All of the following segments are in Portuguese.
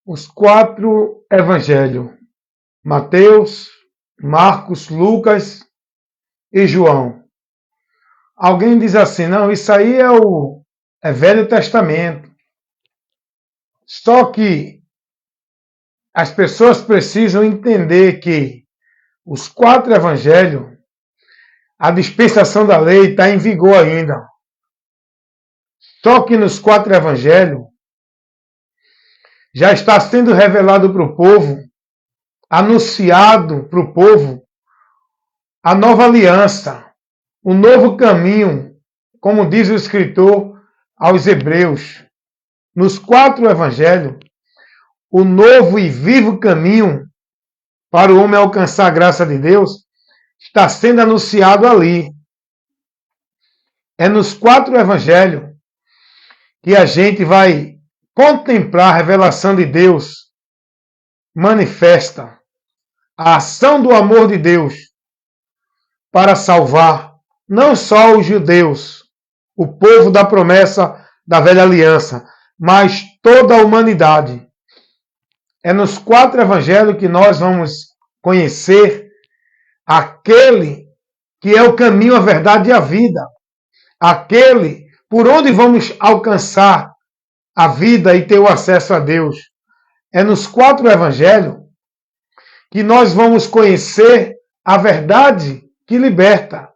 Os quatro evangelhos: Mateus, Marcos, Lucas e João. Alguém diz assim: não, isso aí é Velho Testamento. Só que as pessoas precisam entender que os quatro evangelhos, a dispensação da lei está em vigor ainda. Só que nos quatro evangelhos já está sendo revelado para o povo, anunciado para o povo, a nova aliança, o novo caminho, como diz o escritor aos Hebreus. Nos quatro evangelhos, o novo e vivo caminho para o homem alcançar a graça de Deus está sendo anunciado ali. É nos quatro evangelhos que a gente vai contemplar a revelação de Deus manifesta, a ação do amor de Deus para salvar não só os judeus, o povo da promessa da velha aliança, mas toda a humanidade. É nos quatro evangelhos que nós vamos conhecer aquele que é o caminho, a verdade e a vida. Aquele por onde vamos alcançar a vida e ter o acesso a Deus. É nos quatro evangelhos que nós vamos conhecer a verdade que liberta.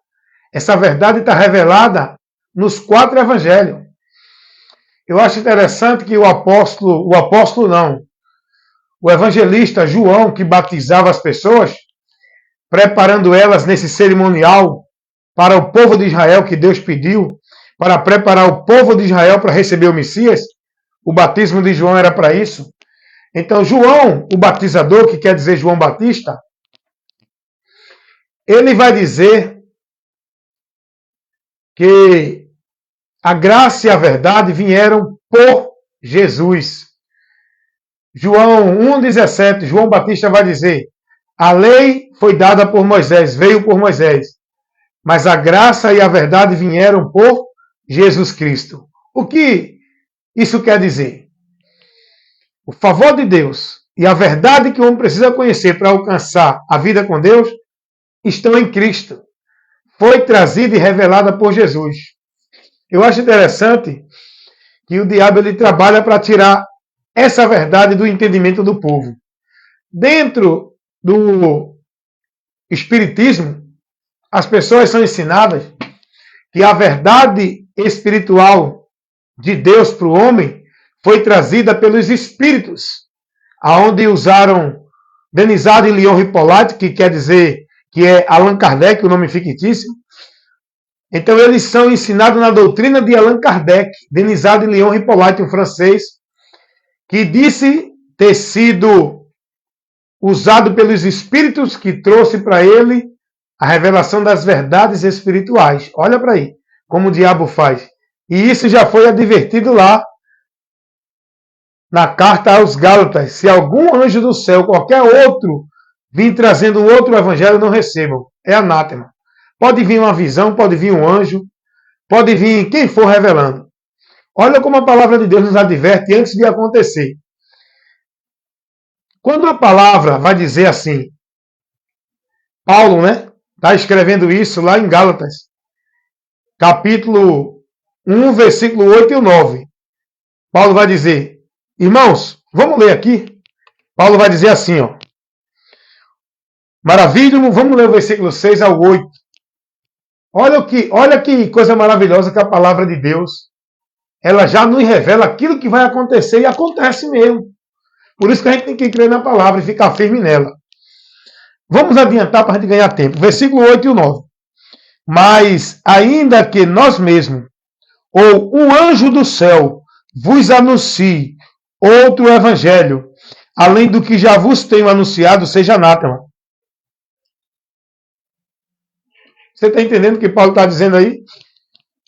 Essa verdade está revelada nos quatro evangelhos. Eu acho interessante que o evangelista João, que batizava as pessoas, preparando elas nesse cerimonial para o povo de Israel que Deus pediu, para preparar o povo de Israel para receber o Messias. O batismo de João era para isso. Então, João, o batizador, que quer dizer João Batista, ele vai dizer que a graça e a verdade vieram por Jesus. João 1,17, João Batista vai dizer: a lei foi dada por Moisés, veio por Moisés, mas a graça e a verdade vieram por Jesus Cristo. O que isso quer dizer? O favor de Deus e a verdade que o homem precisa conhecer para alcançar a vida com Deus estão em Cristo. Foi trazida e revelada por Jesus. Eu acho interessante que o diabo ele trabalha para tirar essa verdade do entendimento do povo. Dentro do Espiritismo, as pessoas são ensinadas que a verdade espiritual de Deus para o homem foi trazida pelos espíritos, aonde usaram Denizado e Leon Hippolyte, que quer dizer que é Allan Kardec, o nome fictício. Então eles são ensinados na doutrina de Allan Kardec, Denizado e Leon Hippolyte, um francês, que disse ter sido usado pelos espíritos que trouxe para ele a revelação das verdades espirituais. Olha para aí, como o diabo faz. E isso já foi advertido lá na carta aos Gálatas. Se algum anjo do céu, qualquer outro, vir trazendo outro evangelho, não recebam. É anátema. Pode vir uma visão, pode vir um anjo, pode vir quem for revelando. Olha como a palavra de Deus nos adverte antes de acontecer. Quando a palavra vai dizer assim, Paulo, está escrevendo isso lá em Gálatas, capítulo 1, versículo 8 e o 9. Paulo vai dizer, irmãos, vamos ler aqui. Paulo vai dizer assim, ó. Maravilhoso, vamos ler o versículo 6 ao 8. Olha que coisa maravilhosa que a palavra de Deus, ela já nos revela aquilo que vai acontecer e acontece mesmo. Por isso que a gente tem que crer na palavra e ficar firme nela. Vamos adiantar para a gente ganhar tempo. Versículo 8 e o 9. Mas ainda que nós mesmos, ou um anjo do céu, vos anuncie outro evangelho, além do que já vos tenho anunciado, seja anátema. Você está entendendo o que Paulo está dizendo aí?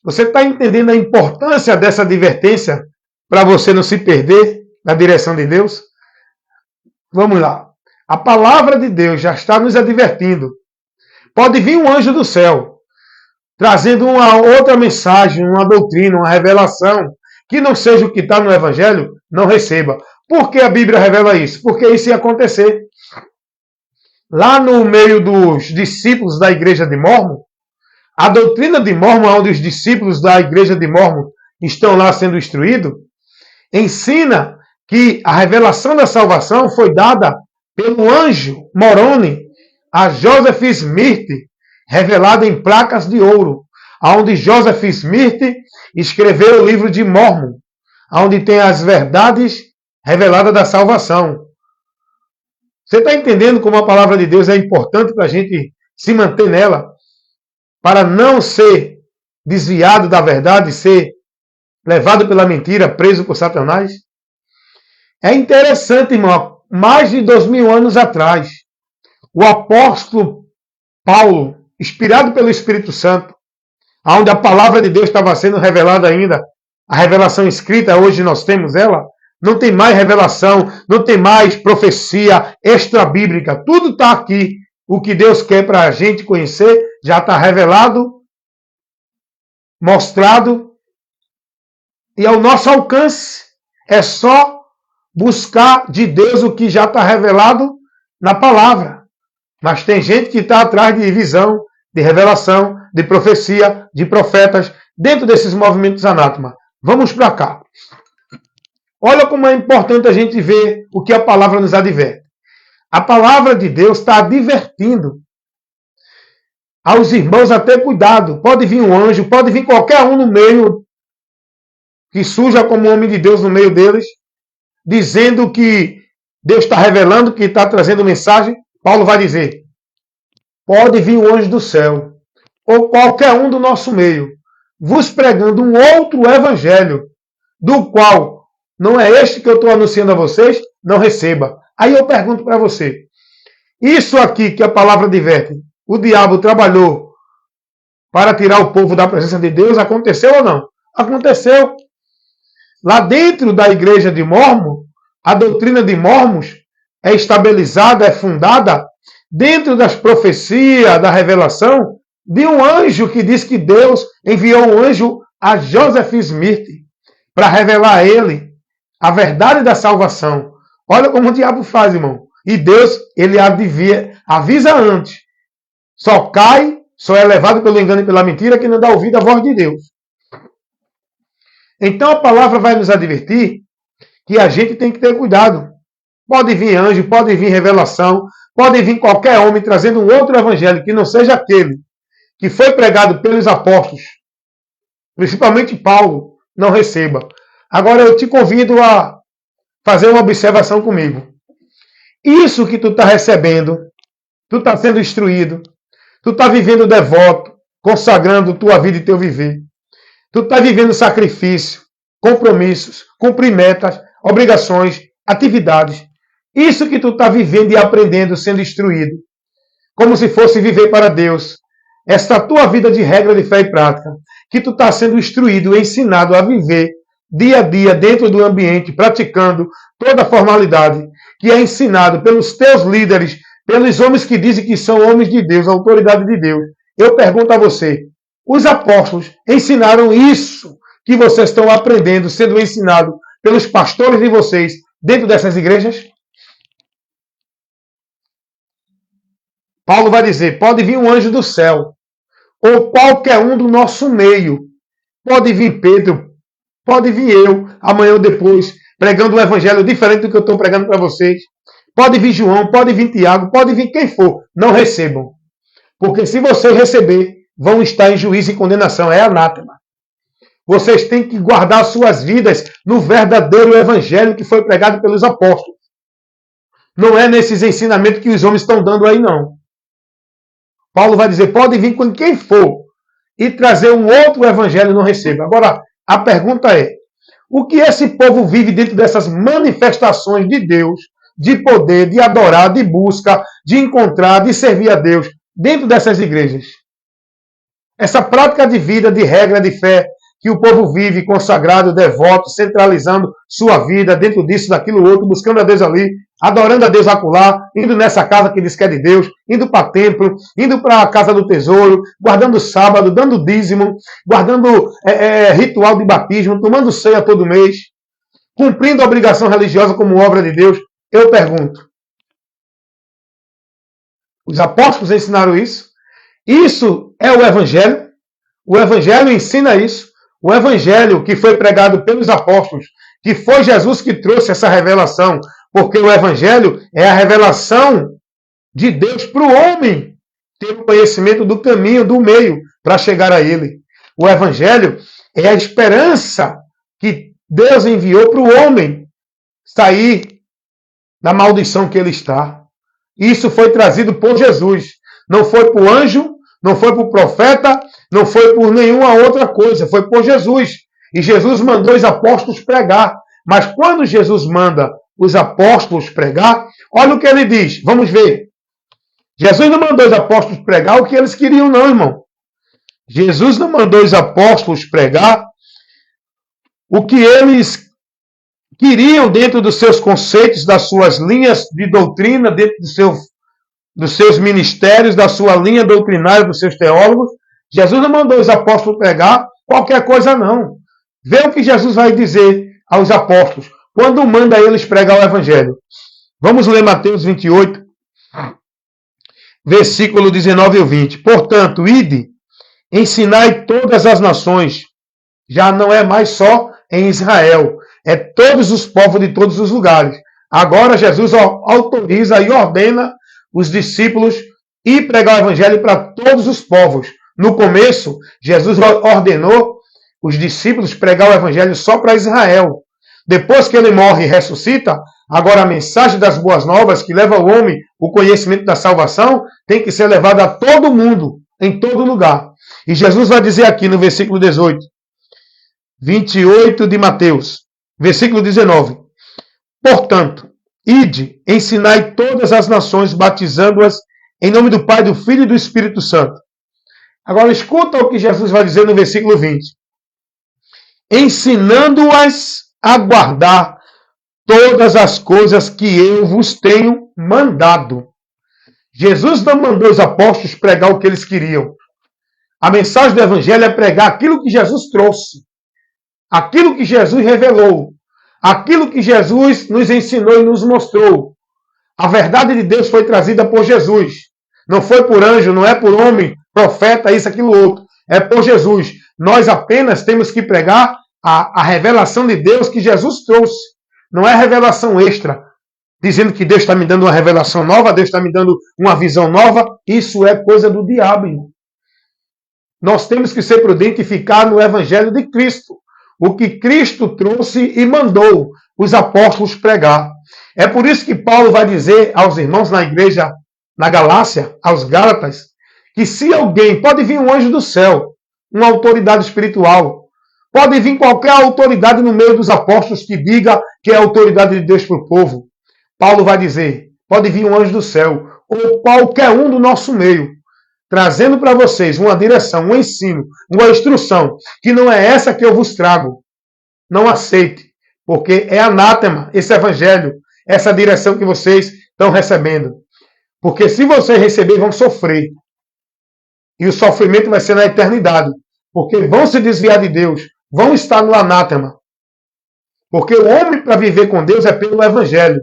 Você está entendendo a importância dessa advertência para você não se perder na direção de Deus? Vamos lá. A palavra de Deus já está nos advertindo. Pode vir um anjo do céu, trazendo uma outra mensagem, uma doutrina, uma revelação, que não seja o que está no Evangelho, não receba. Por que a Bíblia revela isso? Porque isso ia acontecer. Lá no meio dos discípulos da igreja de Mórmon, a doutrina de Mórmon, onde os discípulos da igreja de Mórmon estão lá sendo instruídos, ensina que a revelação da salvação foi dada pelo anjo Moroni a Joseph Smith, revelada em placas de ouro, onde Joseph Smith escreveu o livro de Mórmon, onde tem as verdades reveladas da salvação. Você está entendendo como a palavra de Deus é importante para a gente se manter nela, para não ser desviado da verdade, ser levado pela mentira, preso por Satanás? É interessante, irmão, mais de 2000 anos atrás, o apóstolo Paulo, inspirado pelo Espírito Santo, onde a palavra de Deus estava sendo revelada ainda, a revelação escrita, hoje nós temos ela, não tem mais revelação, não tem mais profecia extra-bíblica, tudo está aqui. O que Deus quer para a gente conhecer já está revelado, mostrado, e ao nosso alcance. É só buscar de Deus o que já está revelado na palavra. Mas tem gente que está atrás de visão, de revelação, de profecia, de profetas, dentro desses movimentos anátema. Vamos para cá. Olha como é importante a gente ver o que a palavra nos adverte. A palavra de Deus está advertindo aos irmãos a ter cuidado. Pode vir um anjo, pode vir qualquer um no meio que surja como homem de Deus no meio deles, dizendo que Deus está revelando, que está trazendo mensagem. Paulo vai dizer, pode vir um anjo do céu, ou qualquer um do nosso meio, vos pregando um outro evangelho, do qual não é este que eu estou anunciando a vocês, não receba. Aí eu pergunto para você, isso aqui que a palavra adverte, o diabo trabalhou para tirar o povo da presença de Deus, aconteceu ou não? Aconteceu. Lá dentro da igreja de Mórmon, a doutrina de Mórmons é estabilizada, é fundada dentro das profecias, da revelação, de um anjo que diz que Deus enviou um anjo a Joseph Smith para revelar a ele a verdade da salvação. Olha como o diabo faz, irmão. E Deus, ele avisa antes. Só cai, só é levado pelo engano e pela mentira que não dá ouvido à voz de Deus. Então a palavra vai nos advertir que a gente tem que ter cuidado. Pode vir anjo, pode vir revelação, pode vir qualquer homem trazendo um outro evangelho que não seja aquele que foi pregado pelos apóstolos, principalmente Paulo, não receba. Agora eu te convido a fazer uma observação comigo. Isso que tu está recebendo, tu está sendo instruído, tu está vivendo devoto, consagrando tua vida e teu viver. Tu está vivendo sacrifício, compromissos, cumprir metas, obrigações, atividades. Isso que tu está vivendo e aprendendo, sendo instruído, como se fosse viver para Deus. Essa tua vida de regra de fé e prática, que tu está sendo instruído, ensinado a viver dia a dia dentro do ambiente, praticando toda a formalidade, que é ensinado pelos teus líderes, pelos homens que dizem que são homens de Deus, a autoridade de Deus. Eu pergunto a você, os apóstolos ensinaram isso que vocês estão aprendendo, sendo ensinado pelos pastores de vocês dentro dessas igrejas? Paulo vai dizer, pode vir um anjo do céu, ou qualquer um do nosso meio. Pode vir Pedro, pode vir eu, amanhã ou depois, pregando um evangelho diferente do que eu estou pregando para vocês. Pode vir João, pode vir Tiago, pode vir quem for. Não recebam. Porque se vocês receber, vão estar em juízo e condenação. É anátema. Vocês têm que guardar suas vidas no verdadeiro evangelho que foi pregado pelos apóstolos. Não é nesses ensinamentos que os homens estão dando aí, não. Paulo vai dizer, pode vir com quem for e trazer um outro evangelho, não receba. Agora, a pergunta é, o que esse povo vive dentro dessas manifestações de Deus, de poder, de adorar, de busca, de encontrar, de servir a Deus, dentro dessas igrejas? Essa prática de vida, de regra, de fé, que o povo vive consagrado, devoto, centralizando sua vida dentro disso, daquilo outro, buscando a Deus ali, adorando a Deus acolá, indo nessa casa que diz que é de Deus, indo para templo, indo para a casa do tesouro, guardando sábado, dando dízimo, guardando ritual de batismo, tomando ceia todo mês. cumprindo a obrigação religiosa como obra de Deus? Eu pergunto. Os apóstolos ensinaram isso? Isso é o Evangelho? O Evangelho ensina isso? O Evangelho que foi pregado pelos apóstolos, que foi Jesus que trouxe essa revelação, porque o Evangelho é a revelação de Deus para o homem ter o conhecimento do caminho, do meio, para chegar a Ele. O Evangelho é a esperança que Deus enviou para o homem sair da maldição que ele está. Isso foi trazido por Jesus. Não foi por anjo, não foi por profeta, não foi por nenhuma outra coisa. Foi por Jesus. E Jesus mandou os apóstolos pregar. Mas quando Jesus manda os apóstolos pregar, olha o que ele diz. Vamos ver. Jesus não mandou os apóstolos pregar o que eles queriam, não, irmão. Jesus não mandou os apóstolos pregar o que eles queriam dentro dos seus conceitos, das suas linhas de doutrina, dentro dos seus ministérios, da sua linha doutrinária, dos seus teólogos. Jesus não mandou os apóstolos pregar qualquer coisa, não. Vê o que Jesus vai dizer aos apóstolos quando manda eles pregar o Evangelho. Vamos ler Mateus 28, versículo 19 e 20. Portanto, ide, ensinai todas as nações. Já não é mais só em Israel, é todos os povos de todos os lugares. Agora Jesus autoriza e ordena os discípulos ir pregar o Evangelho para todos os povos. No começo, Jesus ordenou os discípulos pregar o Evangelho só para Israel. Depois que ele morre e ressuscita, agora a mensagem das boas novas que leva ao homem o conhecimento da salvação tem que ser levada a todo mundo, em todo lugar. E Jesus vai dizer aqui no versículo 18, 28 de Mateus, versículo 19. Portanto, ide, ensinai todas as nações, batizando-as em nome do Pai, do Filho e do Espírito Santo. Agora escuta o que Jesus vai dizer no versículo 20. Ensinando-as a guardar todas as coisas que eu vos tenho mandado. Jesus não mandou os apóstolos pregar o que eles queriam. A mensagem do Evangelho é pregar aquilo que Jesus trouxe. Aquilo que Jesus revelou. Aquilo que Jesus nos ensinou e nos mostrou. A verdade de Deus foi trazida por Jesus. Não foi por anjo, não é por homem, profeta, isso, aquilo, outro. É por Jesus. Nós apenas temos que pregar a revelação de Deus que Jesus trouxe. Não é revelação extra. Dizendo que Deus está me dando uma revelação nova, Deus está me dando uma visão nova. Isso é coisa do diabo, irmão. Nós temos que ser prudentes e ficar no Evangelho de Cristo. O que Cristo trouxe e mandou os apóstolos pregar. É por isso que Paulo vai dizer aos irmãos na igreja, na Galácia, aos Gálatas, que se alguém, pode vir um anjo do céu, uma autoridade espiritual, pode vir qualquer autoridade no meio dos apóstolos que diga que é a autoridade de Deus para o povo. Paulo vai dizer, pode vir um anjo do céu, ou qualquer um do nosso meio, trazendo para vocês uma direção, um ensino, uma instrução, que não é essa que eu vos trago. Não aceite, porque é anátema esse evangelho, essa direção que vocês estão recebendo. Porque se vocês receberem, vão sofrer. E o sofrimento vai ser na eternidade. Porque vão se desviar de Deus, vão estar no anátema. Porque o homem para viver com Deus é pelo evangelho.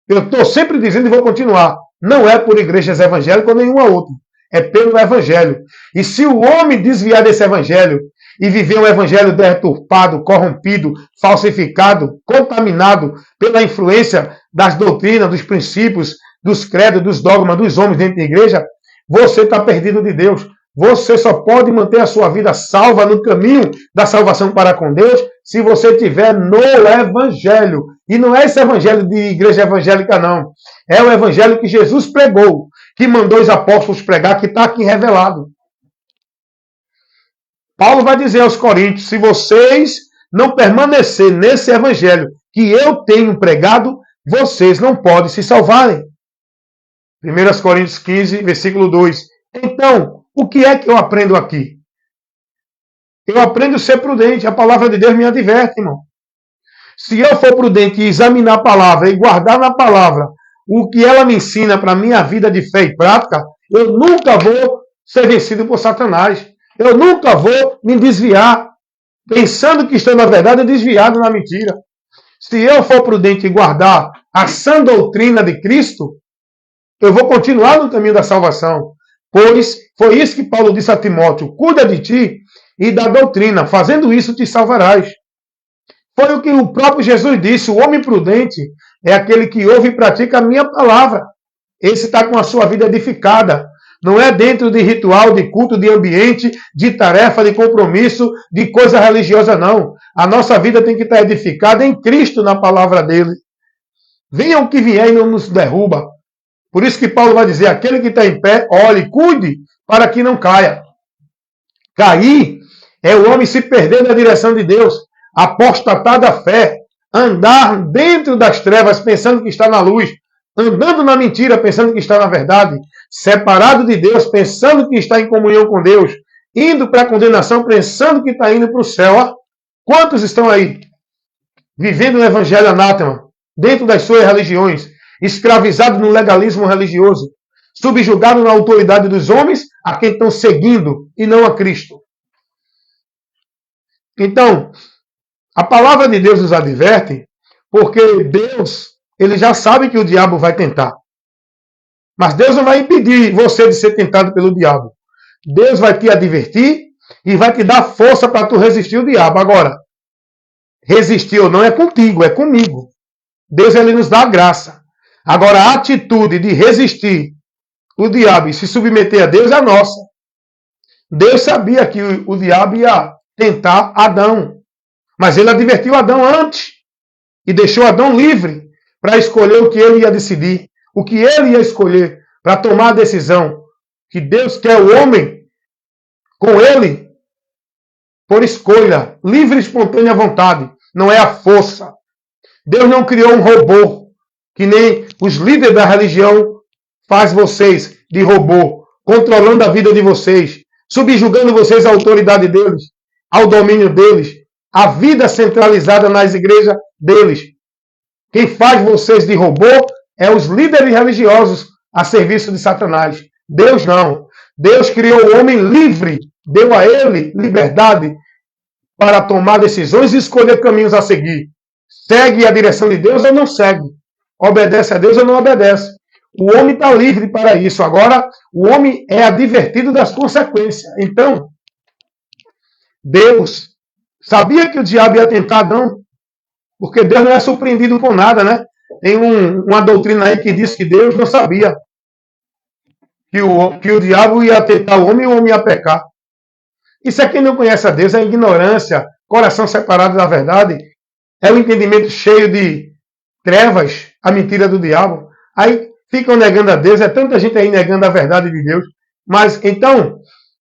Eu estou sempre dizendo e vou continuar. Não é por igrejas evangélicas ou nenhuma outra. É pelo evangelho. E se o homem desviar desse evangelho e viver um evangelho deturpado, corrompido, falsificado, contaminado pela influência das doutrinas, dos princípios, dos credos, dos dogmas dos homens dentro da igreja, você está perdido de Deus. Você só pode manter a sua vida salva no caminho da salvação para com Deus se você estiver no Evangelho. E não é esse evangelho de igreja evangélica, não. É o evangelho que Jesus pregou, que mandou os apóstolos pregar, que está aqui revelado. Paulo vai dizer aos Coríntios, se vocês não permanecerem nesse evangelho que eu tenho pregado, vocês não podem se salvarem. 1 Coríntios 15, versículo 2. Então, o que é que eu aprendo aqui? Eu aprendo a ser prudente. A palavra de Deus me adverte, irmão. Se eu for prudente e examinar a palavra e guardar na palavra o que ela me ensina para a minha vida de fé e prática, eu nunca vou ser vencido por Satanás. Eu nunca vou me desviar pensando que estou na verdade, desviado na mentira. Se eu for prudente e guardar a sã doutrina de Cristo, eu vou continuar no caminho da salvação. Pois foi isso que Paulo disse a Timóteo: cuida de ti e da doutrina, fazendo isso te salvarás. Foi o que o próprio Jesus disse: o homem prudente é aquele que ouve e pratica a minha palavra. Esse está com a sua vida edificada. Não é dentro de ritual, de culto, de ambiente, de tarefa, de compromisso, de coisa religiosa, não. A nossa vida tem que estar edificada em Cristo, na palavra dele. Venha o que vier e não nos derruba. Por isso que Paulo vai dizer: aquele que está em pé, olhe, cuide, para que não caia. Cair é o homem se perder na direção de Deus, apostatar da fé, andar dentro das trevas pensando que está na luz, andando na mentira pensando que está na verdade, separado de Deus pensando que está em comunhão com Deus, indo para a condenação pensando que está indo para o céu. Ó, quantos estão aí vivendo o evangelho anátema, dentro das suas religiões, escravizados no legalismo religioso, subjugados na autoridade dos homens a quem estão seguindo e não a Cristo? Então, a palavra de Deus nos adverte, porque Deus, ele já sabe que o diabo vai tentar. Mas Deus não vai impedir você de ser tentado pelo diabo. Deus vai te advertir e vai te dar força para tu resistir ao diabo. Agora, resistir ou não é contigo, é comigo. Deus, ele nos dá a graça. Agora, a atitude de resistir o diabo e se submeter a Deus é nossa. Deus sabia que o diabo ia tentar Adão. Mas ele advertiu Adão antes e deixou Adão livre para escolher o que ele ia decidir, o que ele ia escolher, para tomar a decisão que Deus quer o homem com ele por escolha, livre e espontânea vontade, não é a força. Deus não criou um robô, que nem os líderes da religião faz vocês de robô, controlando a vida de vocês, subjugando vocês à autoridade deles, ao domínio deles, a vida centralizada nas igrejas deles. Quem faz vocês de robô é os líderes religiosos a serviço de Satanás. Deus não. Deus criou o homem livre, deu a ele liberdade para tomar decisões e escolher caminhos a seguir. Segue a direção de Deus ou não segue. Obedece a Deus ou não obedece. O homem está livre para isso. Agora, o homem é advertido das consequências. Então, Deus sabia que o diabo ia tentar Adão, porque Deus não é surpreendido com nada, né? Tem uma doutrina aí que diz que Deus não sabia que o diabo ia tentar o homem e o homem ia pecar. Isso é quem não conhece a Deus, é ignorância, coração separado da verdade, é o entendimento cheio de trevas, a mentira do diabo. Aí ficam negando a Deus, é tanta gente aí negando a verdade de Deus. Mas então,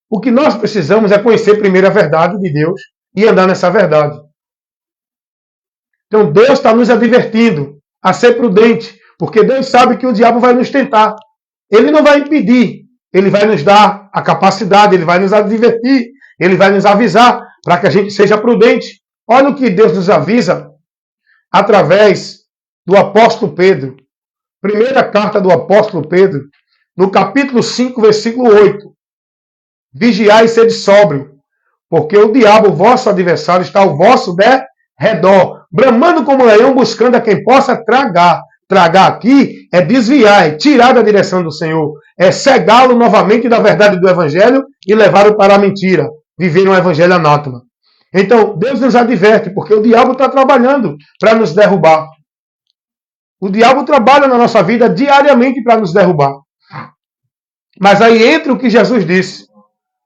o que nós precisamos é conhecer primeiro a verdade de Deus e andar nessa verdade. Então Deus está nos advertindo a ser prudente, porque Deus sabe que o diabo vai nos tentar. Ele não vai impedir, ele vai nos dar a capacidade, ele vai nos advertir, ele vai nos avisar para que a gente seja prudente. Olha o que Deus nos avisa através do apóstolo Pedro. Primeira carta do apóstolo Pedro, no capítulo 5, versículo 8. Vigiai e sede sóbrio, porque o diabo, vosso adversário, está ao vosso redor, bramando como leão, buscando a quem possa tragar. Tragar aqui é desviar, é tirar da direção do Senhor, é cegá-lo novamente da verdade do Evangelho e levá-lo para a mentira, viver um Evangelho anátema. Então, Deus nos adverte, porque o diabo está trabalhando para nos derrubar. O diabo trabalha na nossa vida diariamente para nos derrubar. Mas aí entra o que Jesus disse.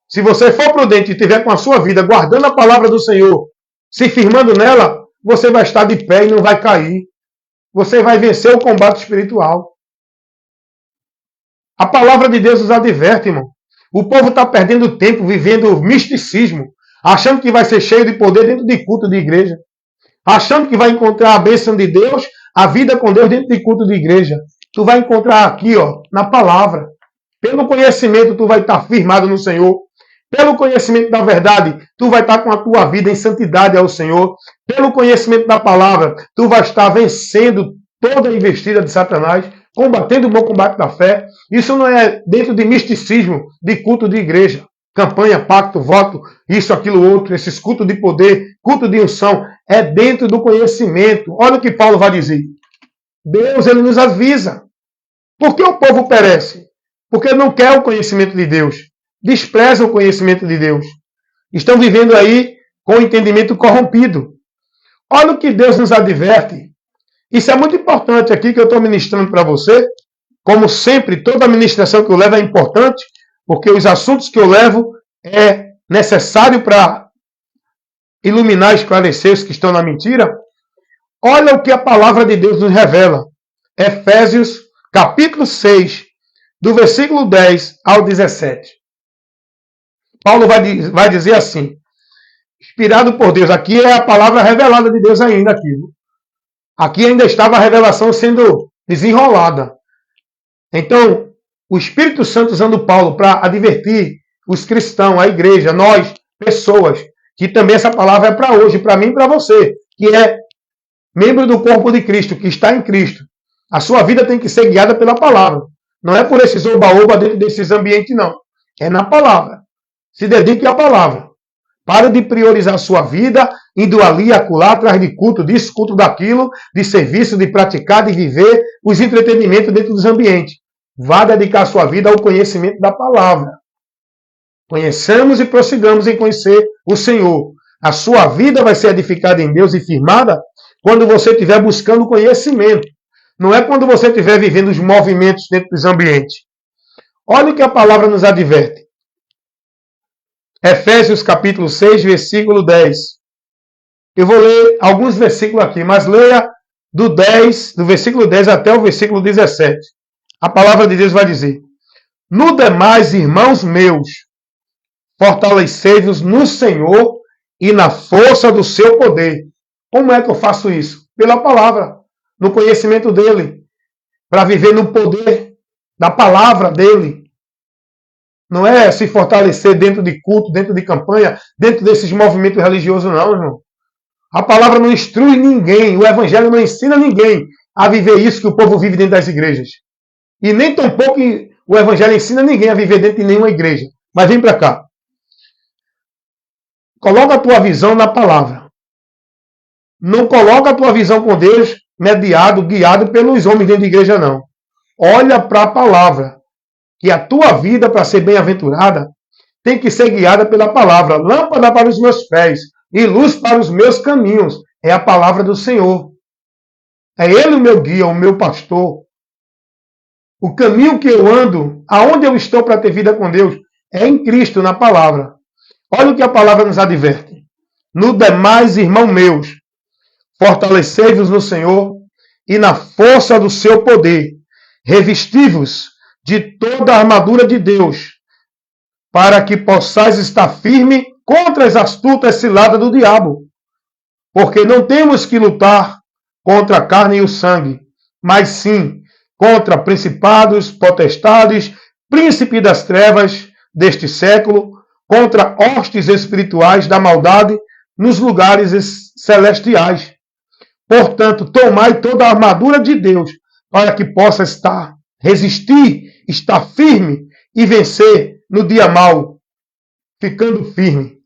Se você for prudente e estiver com a sua vida guardando a palavra do Senhor, se firmando nela, você vai estar de pé e não vai cair. Você vai vencer o combate espiritual. A palavra de Deus nos adverte, irmão. O povo está perdendo tempo vivendo misticismo, achando que vai ser cheio de poder dentro de culto de igreja, achando que vai encontrar a bênção de Deus, a vida com Deus dentro de culto de igreja. Tu vai encontrar aqui, ó, na palavra. Pelo conhecimento, tu vai estar firmado no Senhor. Pelo conhecimento da verdade, tu vai estar com a tua vida em santidade ao Senhor. Pelo conhecimento da palavra, tu vai estar vencendo toda a investida de Satanás, combatendo o bom combate da fé. Isso não é dentro de misticismo, de culto de igreja. Campanha, pacto, voto, isso, aquilo, outro, esses cultos de poder culto de unção, é dentro do conhecimento. Olha o que Paulo vai dizer. Deus, ele nos avisa. Por que o povo perece? Porque não quer o conhecimento de Deus. Despreza o conhecimento de Deus. Estão vivendo aí com o entendimento corrompido. Olha o que Deus nos adverte. Isso é muito importante aqui que eu estou ministrando para você. Como sempre, toda a ministração que eu levo é importante, porque os assuntos que eu levo é necessário para iluminar e esclarecer os que estão na mentira. Olha o que a palavra de Deus nos revela. Efésios, capítulo 6, do versículo 10 ao 17. Paulo vai dizer assim, inspirado por Deus. Aqui é a palavra revelada de Deus ainda. Aqui ainda estava a revelação sendo desenrolada. Então, o Espírito Santo usando Paulo para advertir os cristãos, a igreja, nós, pessoas, que também essa palavra é para hoje, para mim e para você, que é membro do corpo de Cristo, que está em Cristo. A sua vida tem que ser guiada pela palavra. Não é por esses oba-oba dentro desses ambientes, não. É na palavra. Se dedique à palavra. Pare de priorizar a sua vida, indo ali, acolá, atrás de culto disso, culto daquilo, de serviço, de praticar, de viver os entretenimentos dentro dos ambientes. Vá dedicar a sua vida ao conhecimento da palavra. Conheçamos e prossigamos em conhecer o Senhor. A sua vida vai ser edificada em Deus e firmada quando você estiver buscando conhecimento. Não é quando você estiver vivendo os movimentos dentro dos ambientes. Olha o que a palavra nos adverte. Efésios capítulo 6, versículo 10. Eu vou ler alguns versículos aqui, mas leia do versículo 10 até o versículo 17. A palavra de Deus vai dizer: No demais, irmãos meus, fortalecei-vos no Senhor e na força do seu poder. Como é que eu faço isso? Pela palavra, no conhecimento dele, para viver no poder da palavra dele. Não é se fortalecer dentro de culto, dentro de campanha, dentro desses movimentos religiosos, não, irmão. A palavra não instrui ninguém, o evangelho não ensina ninguém a viver isso que o povo vive dentro das igrejas. E nem tampouco o evangelho ensina ninguém a viver dentro de nenhuma igreja. Mas vem para cá. Coloca a tua visão na palavra. Não coloca a tua visão com Deus guiado pelos homens dentro da igreja, não. Olha para a palavra. Que a tua vida, para ser bem-aventurada, tem que ser guiada pela palavra. Lâmpada para os meus pés e luz para os meus caminhos. É a palavra do Senhor. É Ele o meu guia, o meu pastor. O caminho que eu ando, aonde eu estou para ter vida com Deus, é em Cristo, na palavra. Olha o que a palavra nos adverte. No demais, irmãos meus, fortalecei-vos no Senhor e na força do seu poder. Revesti-vos de toda a armadura de Deus, para que possais estar firme contra as astutas ciladas do diabo. Porque não temos que lutar contra a carne e o sangue, mas sim contra principados, potestades, príncipe das trevas deste século, contra hostes espirituais da maldade nos lugares celestiais. Portanto, tomai toda a armadura de Deus, para que possa resistir, estar firme e vencer no dia mau, ficando firme.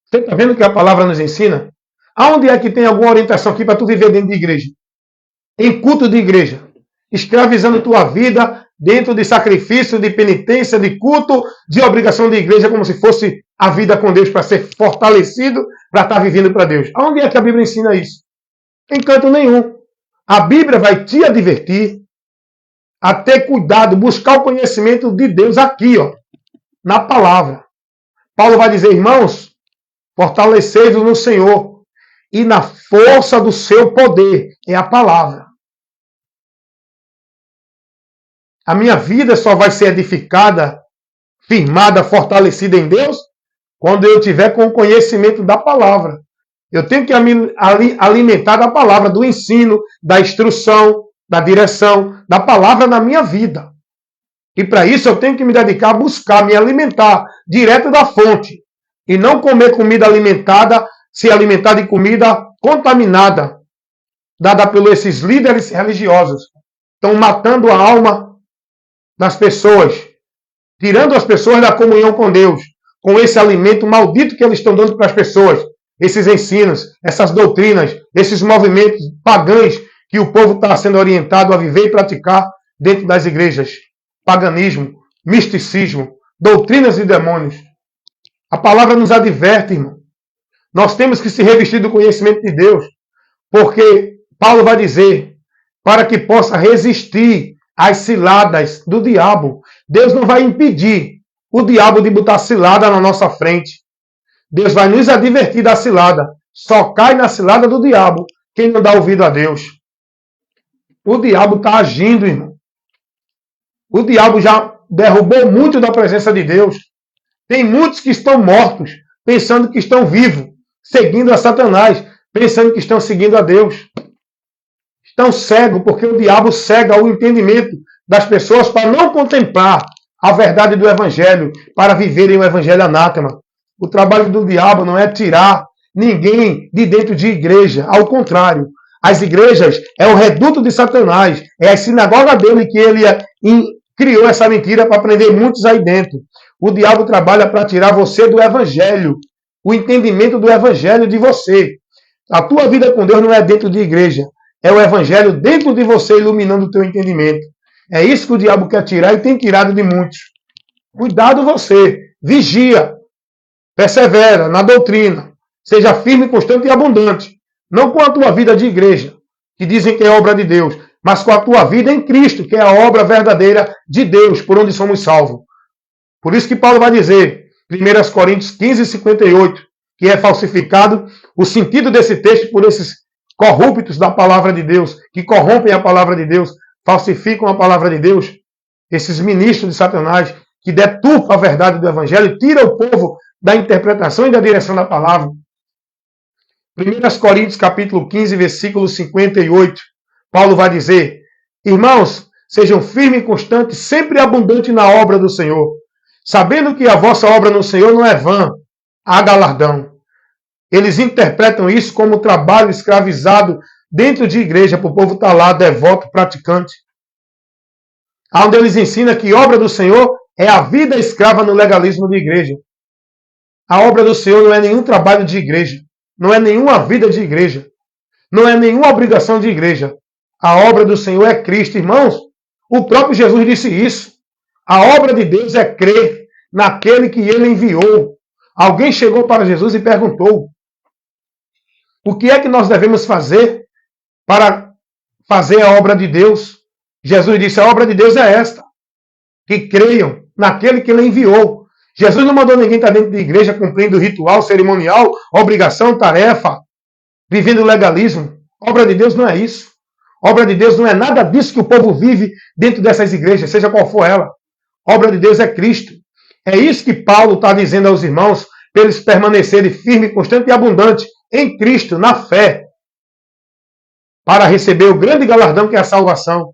Você está vendo o que a palavra nos ensina? Aonde é que tem alguma orientação aqui para tu viver dentro de igreja? Em culto de igreja. Escravizando tua vida dentro de sacrifício, de penitência, de culto, de obrigação de igreja, como se fosse a vida com Deus para ser fortalecido, para estar vivendo para Deus. Aonde é que a Bíblia ensina isso? Em canto nenhum. A Bíblia vai te advertir a ter cuidado, buscar o conhecimento de Deus aqui, ó, na palavra. Paulo vai dizer, irmãos, fortalecei-vos no Senhor e na força do seu poder. É a palavra. A minha vida só vai ser edificada, firmada, fortalecida em Deus, quando eu tiver com o conhecimento da palavra. Eu tenho que alimentar da palavra, do ensino, da instrução, da direção, da palavra na minha vida. E para isso eu tenho que me dedicar a buscar, me alimentar direto da fonte. E não comer comida alimentada, se alimentar de comida contaminada, dada por esses líderes religiosos. Estão matando a alma das pessoas, tirando as pessoas da comunhão com Deus, com esse alimento maldito que eles estão dando para as pessoas. Esses ensinos, essas doutrinas, esses movimentos pagãos que o povo está sendo orientado a viver e praticar dentro das igrejas. Paganismo, misticismo, doutrinas de demônios. A palavra nos adverte, irmão. Nós temos que se revestir do conhecimento de Deus, porque Paulo vai dizer, para que possa resistir às ciladas do diabo. Deus não vai impedir o diabo de botar cilada na nossa frente. Deus vai nos advertir da cilada. Só cai na cilada do diabo quem não dá ouvido a Deus. O diabo está agindo, irmão. O diabo já derrubou muito da presença de Deus. Tem muitos que estão mortos, pensando que estão vivos, seguindo a Satanás, pensando que estão seguindo a Deus. Estão cegos, porque o diabo cega o entendimento das pessoas para não contemplar a verdade do Evangelho, para viverem o Evangelho anátema. O trabalho do diabo não é tirar ninguém de dentro de igreja. Ao contrário, as igrejas é o reduto de Satanás, é a sinagoga dele que ele criou essa mentira para prender muitos aí dentro. O diabo trabalha para tirar você do Evangelho, o entendimento do Evangelho de você. A tua vida com Deus não é dentro de igreja, é o Evangelho dentro de você iluminando o teu entendimento. É isso que o diabo quer tirar e tem tirado de muitos. Cuidado você, vigia, persevera na doutrina, seja firme, constante e abundante. Não com a tua vida de igreja, que dizem que é obra de Deus, mas com a tua vida em Cristo, que é a obra verdadeira de Deus, por onde somos salvos. Por isso que Paulo vai dizer, 1 Coríntios 15, 58, que é falsificado o sentido desse texto por esses corruptos da palavra de Deus, que corrompem a palavra de Deus, falsificam a palavra de Deus, esses ministros de Satanás, que deturpam a verdade do Evangelho, tiram o povo da interpretação e da direção da palavra. 1 Coríntios capítulo 15, versículo 58, Paulo vai dizer, irmãos, sejam firmes e constantes, sempre abundantes na obra do Senhor, sabendo que a vossa obra no Senhor não é vã, há galardão. Eles interpretam isso como trabalho escravizado dentro de igreja, para o povo estar lá, devoto, praticante. Onde eles ensinam que obra do Senhor é a vida escrava no legalismo de igreja. A obra do Senhor não é nenhum trabalho de igreja. Não é nenhuma vida de igreja. Não é nenhuma obrigação de igreja. A obra do Senhor é Cristo, irmãos. O próprio Jesus disse isso. A obra de Deus é crer naquele que ele enviou. Alguém chegou para Jesus e perguntou, o que é que nós devemos fazer para fazer a obra de Deus? Jesus disse, a obra de Deus é esta, que creiam naquele que ele enviou. Jesus não mandou ninguém estar dentro de igreja cumprindo ritual, cerimonial, obrigação, tarefa, vivendo legalismo. Obra de Deus não é isso. Obra de Deus não é nada disso que o povo vive dentro dessas igrejas, seja qual for ela. Obra de Deus é Cristo. É isso que Paulo está dizendo aos irmãos, para eles permanecerem firmes, constantes e abundantes em Cristo, na fé, para receber o grande galardão que é a salvação.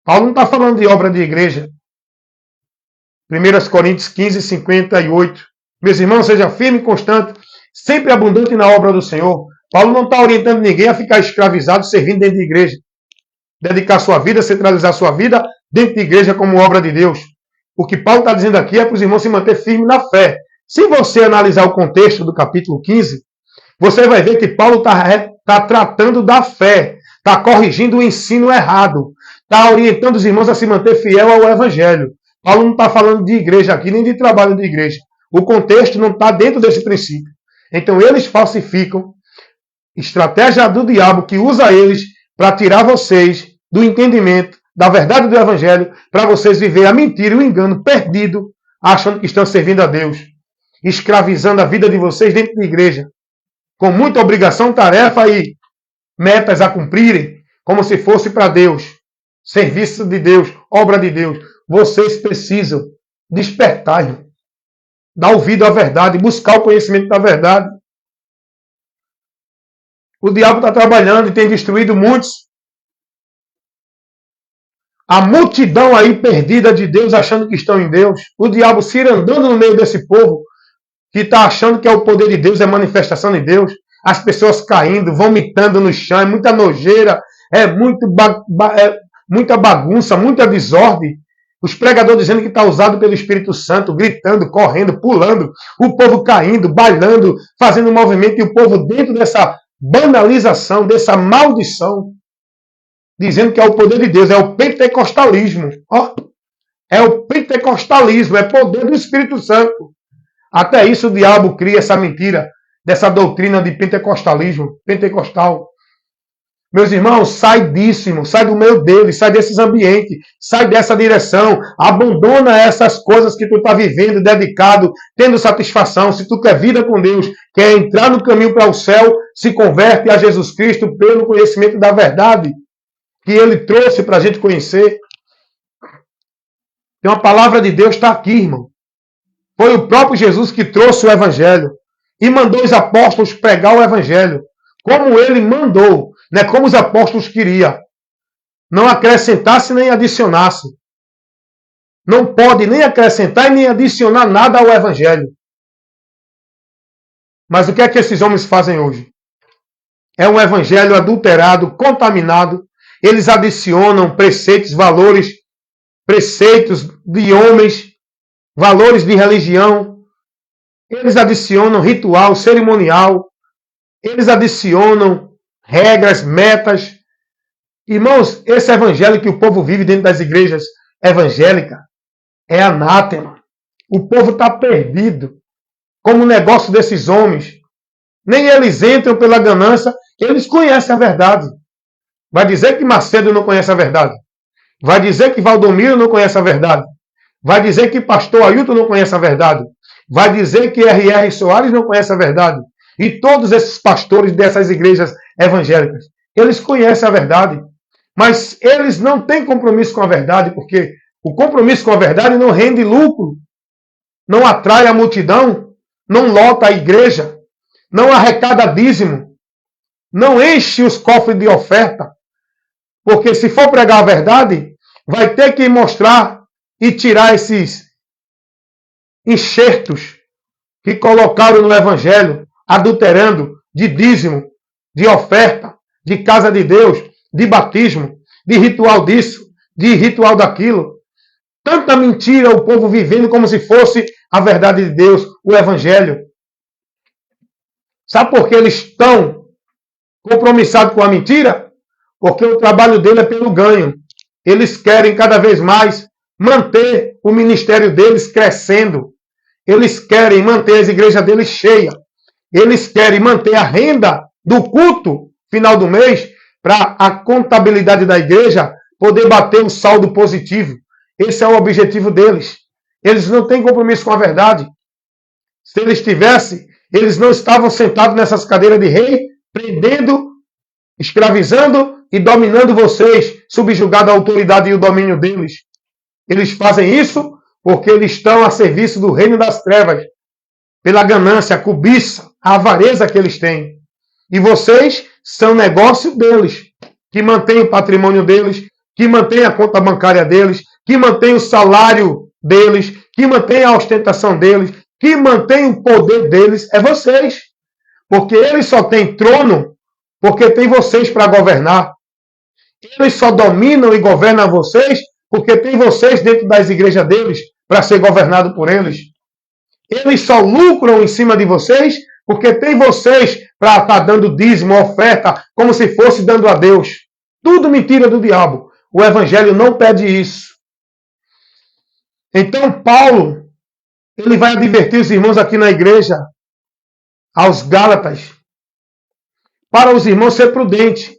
Paulo não está falando de obra de igreja. 1 Coríntios 15, 58. Meus irmãos, seja firme e constante, sempre abundante na obra do Senhor. Paulo não está orientando ninguém a ficar escravizado, servindo dentro de igreja. Dedicar sua vida, centralizar sua vida dentro de igreja como obra de Deus. O que Paulo está dizendo aqui é para os irmãos se manter firmes na fé. Se você analisar o contexto do capítulo 15, você vai ver que Paulo está tratando da fé, está corrigindo o ensino errado, está orientando os irmãos a se manter fiel ao Evangelho. Paulo não está falando de igreja aqui, nem de trabalho de igreja. O contexto não está dentro desse princípio. Então eles falsificam estratégia do diabo que usa eles para tirar vocês do entendimento da verdade do Evangelho, para vocês viverem a mentira e o engano perdido, achando que estão servindo a Deus, escravizando a vida de vocês dentro da igreja, com muita obrigação, tarefa e metas a cumprirem, como se fosse para Deus, serviço de Deus, obra de Deus. Vocês precisam despertar, irmão. Dar ouvido à verdade, buscar o conhecimento da verdade. O diabo está trabalhando e tem destruído muitos. A multidão aí perdida de Deus, achando que estão em Deus. O diabo cirandando no meio desse povo, que está achando que é o poder de Deus, é manifestação de Deus. As pessoas caindo, vomitando no chão, é muita nojeira, é muita bagunça, muita desordem. Os pregadores dizendo que está usado pelo Espírito Santo, gritando, correndo, pulando, o povo caindo, bailando, fazendo movimento, e o povo dentro dessa banalização, dessa maldição, dizendo que é o poder de Deus, é o pentecostalismo. Ó, é o pentecostalismo, é poder do Espírito Santo. Até isso o diabo cria essa mentira, dessa doutrina de pentecostalismo, pentecostal. Meus irmãos, sai disso, irmão. Sai do meio deles, sai desses ambientes, sai dessa direção, abandona essas coisas que tu está vivendo, dedicado, tendo satisfação. Se tu quer vida com Deus, quer entrar no caminho para o céu, se converte a Jesus Cristo pelo conhecimento da verdade que Ele trouxe para a gente conhecer. Então a palavra de Deus está aqui, irmão. Foi o próprio Jesus que trouxe o Evangelho e mandou os apóstolos pregar o Evangelho, como Ele mandou. Não é como os apóstolos queriam. Não acrescentasse nem adicionasse. Não pode nem acrescentar e nem adicionar nada ao Evangelho. Mas o que é que esses homens fazem hoje? É um Evangelho adulterado, contaminado. Eles adicionam preceitos, valores, preceitos de homens, valores de religião. Eles adicionam ritual, cerimonial. Eles adicionam regras, metas. Irmãos, esse evangelho que o povo vive dentro das igrejas evangélicas é anátema. O povo está perdido. Como o negócio desses homens. Nem eles entram pela ganância, eles conhecem a verdade. Vai dizer que Macedo não conhece a verdade. Vai dizer que Valdomiro não conhece a verdade. Vai dizer que pastor Ailton não conhece a verdade. Vai dizer que R.R. Soares não conhece a verdade. E todos esses pastores dessas igrejas evangélicas, eles conhecem a verdade, mas eles não têm compromisso com a verdade, porque o compromisso com a verdade não rende lucro, não atrai a multidão, não lota a igreja, não arrecada dízimo, não enche os cofres de oferta, porque se for pregar a verdade, vai ter que mostrar e tirar esses enxertos que colocaram no evangelho, adulterando de dízimo, de oferta, de casa de Deus, de batismo, de ritual disso, de ritual daquilo. Tanta mentira, o povo vivendo como se fosse a verdade de Deus, o evangelho. Sabe por que eles estão compromissados com a mentira? Porque o trabalho dele é pelo ganho. Eles querem cada vez mais manter o ministério deles crescendo. Eles querem manter as igrejas deles cheias. Eles querem manter a renda do culto final do mês para a contabilidade da igreja poder bater um saldo positivo. Esse é o objetivo deles. Eles não têm compromisso com a verdade. Se eles tivessem, eles não estavam sentados nessas cadeiras de rei, prendendo, escravizando e dominando vocês, subjugado à autoridade e o domínio deles. Eles fazem isso porque eles estão a serviço do reino das trevas, pela ganância, a cobiça, a avareza que eles têm. E vocês são negócio deles, que mantém o patrimônio deles, que mantém a conta bancária deles, que mantém o salário deles, que mantém a ostentação deles, que mantém o poder deles, é vocês. Porque eles só têm trono porque tem vocês para governar. Eles só dominam e governam vocês porque tem vocês dentro das igrejas deles para ser governado por eles. Eles só lucram em cima de vocês porque tem vocês para estar dando dízimo, oferta, como se fosse dando a Deus. Tudo mentira do diabo. O evangelho não pede isso. Então Paulo, ele vai advertir os irmãos aqui na igreja, aos Gálatas, para os irmãos ser prudentes,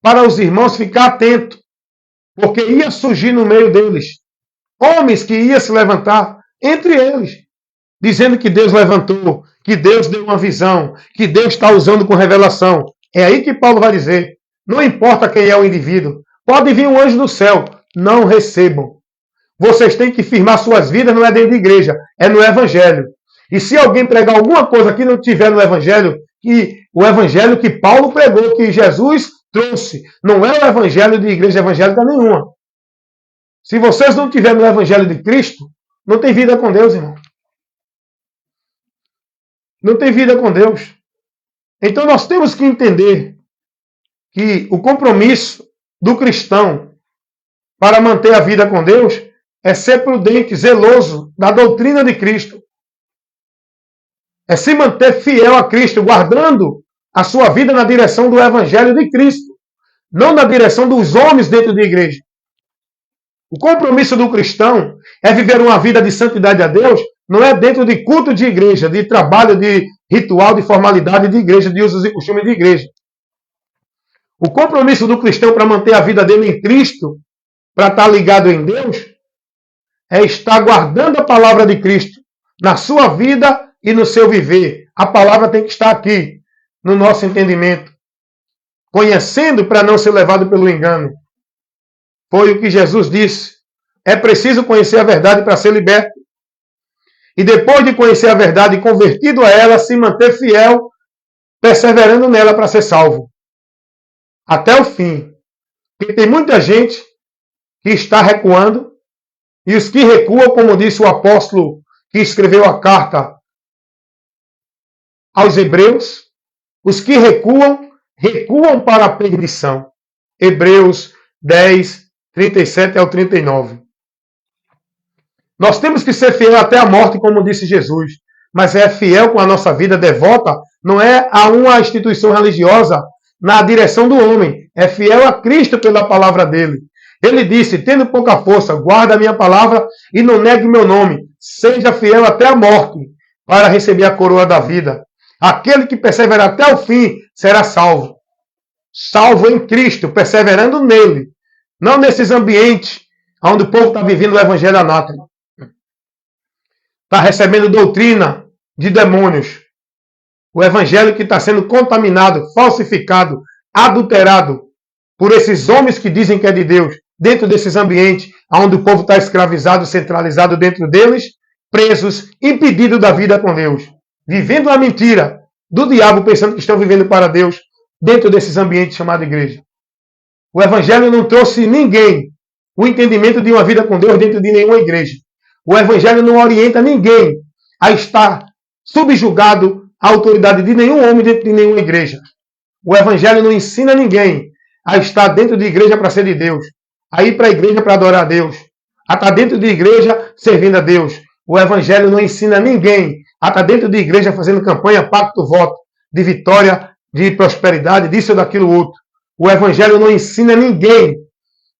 para os irmãos ficar atentos, porque ia surgir no meio deles homens que iam se levantar entre eles, dizendo que Deus levantou, que Deus deu uma visão, que Deus está usando com revelação. É aí que Paulo vai dizer, não importa quem é o indivíduo, pode vir um anjo do céu, não recebam. Vocês têm que firmar suas vidas, não é dentro da igreja, é no evangelho. E se alguém pregar alguma coisa que não tiver no evangelho, que o evangelho que Paulo pregou, que Jesus trouxe, não é o evangelho de igreja evangélica nenhuma. Se vocês não tiverem no evangelho de Cristo, não tem vida com Deus, irmão. Não tem vida com Deus. Então nós temos que entender que o compromisso do cristão para manter a vida com Deus é ser prudente, zeloso da doutrina de Cristo. É se manter fiel a Cristo, guardando a sua vida na direção do Evangelho de Cristo, não na direção dos homens dentro da igreja. O compromisso do cristão é viver uma vida de santidade a Deus, não é dentro de culto de igreja, de trabalho, de ritual, de formalidade de igreja, de usos e costumes de igreja. O compromisso do cristão para manter a vida dele em Cristo, para estar ligado em Deus, é estar guardando a palavra de Cristo na sua vida e no seu viver. A palavra tem que estar aqui, no nosso entendimento. Conhecendo para não ser levado pelo engano. Foi o que Jesus disse. É preciso conhecer a verdade para ser liberto. E depois de conhecer a verdade e convertido a ela, se manter fiel, perseverando nela para ser salvo. Até o fim. Porque tem muita gente que está recuando, e os que recuam, como disse o apóstolo que escreveu a carta aos Hebreus, os que recuam, recuam para a perdição. Hebreus 10, 37 ao 39. Nós temos que ser fiel até a morte, como disse Jesus. Mas é fiel com a nossa vida devota, não é a uma instituição religiosa na direção do homem. É fiel a Cristo pela palavra dele. Ele disse, tendo pouca força, guarda a minha palavra e não negue meu nome. Seja fiel até a morte, para receber a coroa da vida. Aquele que perseverar até o fim será salvo. Salvo em Cristo, perseverando nele. Não nesses ambientes onde o povo está vivendo o evangelho anátema. Está recebendo doutrina de demônios. O evangelho que está sendo contaminado, falsificado, adulterado por esses homens que dizem que é de Deus, dentro desses ambientes onde o povo está escravizado, centralizado dentro deles, presos, impedidos da vida com Deus. Vivendo a mentira do diabo, pensando que estão vivendo para Deus, dentro desses ambientes chamados igreja. O evangelho não trouxe ninguém o entendimento de uma vida com Deus dentro de nenhuma igreja. O evangelho não orienta ninguém a estar subjugado à autoridade de nenhum homem dentro de nenhuma igreja. O evangelho não ensina ninguém a estar dentro de igreja para ser de Deus, a ir para a igreja para adorar a Deus, a estar dentro de igreja servindo a Deus. O evangelho não ensina ninguém a estar dentro de igreja fazendo campanha, pacto, voto, de vitória, de prosperidade, disso ou daquilo outro. O evangelho não ensina ninguém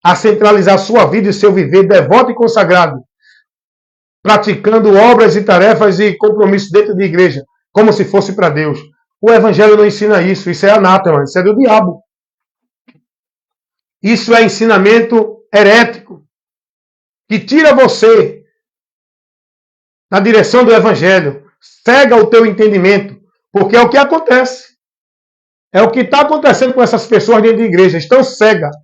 a centralizar sua vida e seu viver devoto e consagrado, praticando obras e tarefas e compromissos dentro de igreja, como se fosse para Deus. O evangelho não ensina isso. Isso é anátema, isso é do diabo. Isso é ensinamento herético, que tira você na direção do evangelho, cega o teu entendimento, porque é o que acontece. É o que está acontecendo com essas pessoas dentro de igreja, estão cegas.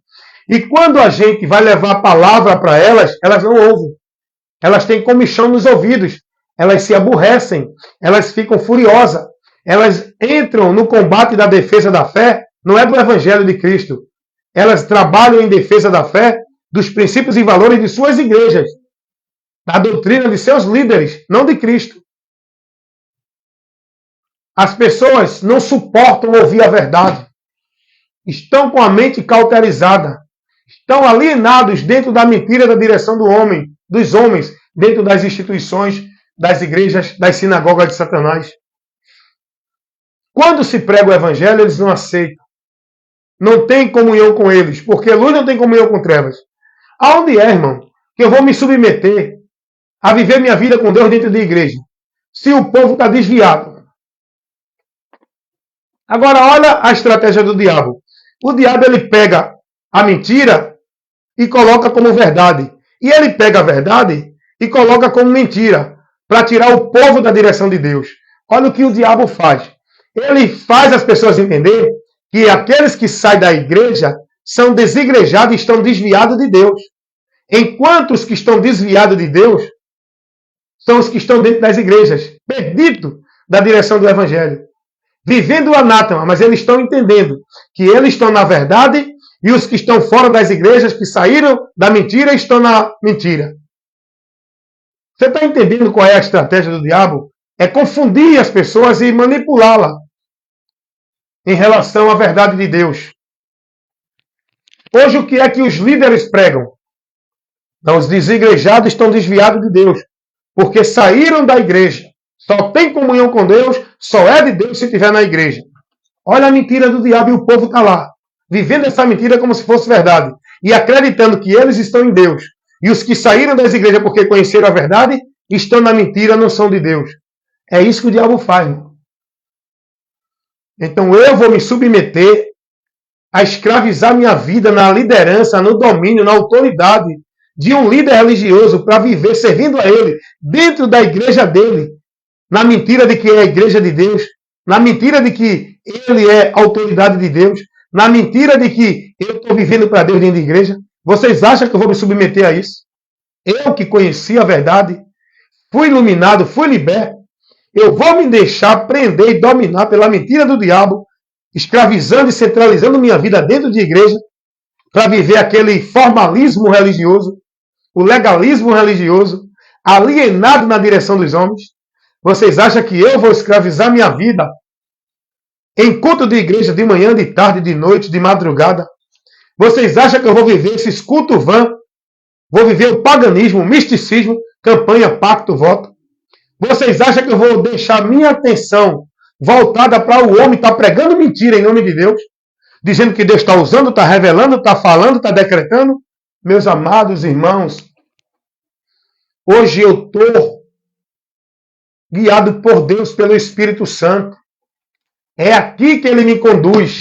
E quando a gente vai levar a palavra para elas, elas não ouvem. Elas têm comichão nos ouvidos, elas se aborrecem, elas ficam furiosas, elas entram no combate da defesa da fé, não é do evangelho de Cristo. Elas trabalham em defesa da fé, dos princípios e valores de suas igrejas, da doutrina de seus líderes, não de Cristo. As pessoas não suportam ouvir a verdade. Estão com a mente cauterizada. Estão alienados dentro da mentira da direção do homem, dos homens, dentro das instituições, das igrejas, das sinagogas de Satanás. Quando se prega o evangelho, eles não aceitam. Não tem comunhão com eles, porque luz não tem comunhão com trevas. Aonde é, irmão, que eu vou me submeter a viver minha vida com Deus dentro da igreja, se o povo está desviado? Agora, olha a estratégia do diabo. O diabo, ele pega a mentira e coloca como verdade. E ele pega a verdade e coloca como mentira, para tirar o povo da direção de Deus. Olha o que o diabo faz. Ele faz as pessoas entender que aqueles que saem da igreja são desigrejados e estão desviados de Deus. Enquanto os que estão desviados de Deus são os que estão dentro das igrejas, perdidos da direção do evangelho, vivendo o anátema, mas eles estão entendendo que eles estão na verdade e os que estão fora das igrejas, que saíram da mentira, estão na mentira. Você está entendendo qual é a estratégia do diabo? É confundir as pessoas e manipulá-la em relação à verdade de Deus. Hoje, o que é que os líderes pregam? Então, os desigrejados estão desviados de Deus, porque saíram da igreja. Só tem comunhão com Deus, só é de Deus se estiver na igreja. Olha a mentira do diabo e o povo está lá, vivendo essa mentira como se fosse verdade, e acreditando que eles estão em Deus. E os que saíram das igrejas porque conheceram a verdade, estão na mentira, não são de Deus. É isso que o diabo faz, irmão. Então eu vou me submeter a escravizar minha vida na liderança, no domínio, na autoridade de um líder religioso para viver servindo a ele, dentro da igreja dele, na mentira de que é a igreja de Deus, na mentira de que ele é a autoridade de Deus, na mentira de que eu estou vivendo para Deus dentro da igreja. Vocês acham que eu vou me submeter a isso? Eu que conheci a verdade, fui iluminado, fui liberto, eu vou me deixar prender e dominar pela mentira do diabo, escravizando e centralizando minha vida dentro de igreja, para viver aquele formalismo religioso, o legalismo religioso, alienado na direção dos homens? Vocês acham que eu vou escravizar minha vida em culto de igreja de manhã, de tarde, de noite, de madrugada? Vocês acham que eu vou viver esses cultos vã? Vou viver o paganismo, o misticismo, campanha, pacto, voto? Vocês acham que eu vou deixar minha atenção voltada para o homem estar pregando mentira em nome de Deus? Dizendo que Deus está usando, está revelando, está falando, está decretando? Meus amados irmãos, hoje eu estou guiado por Deus, pelo Espírito Santo. É aqui que Ele me conduz.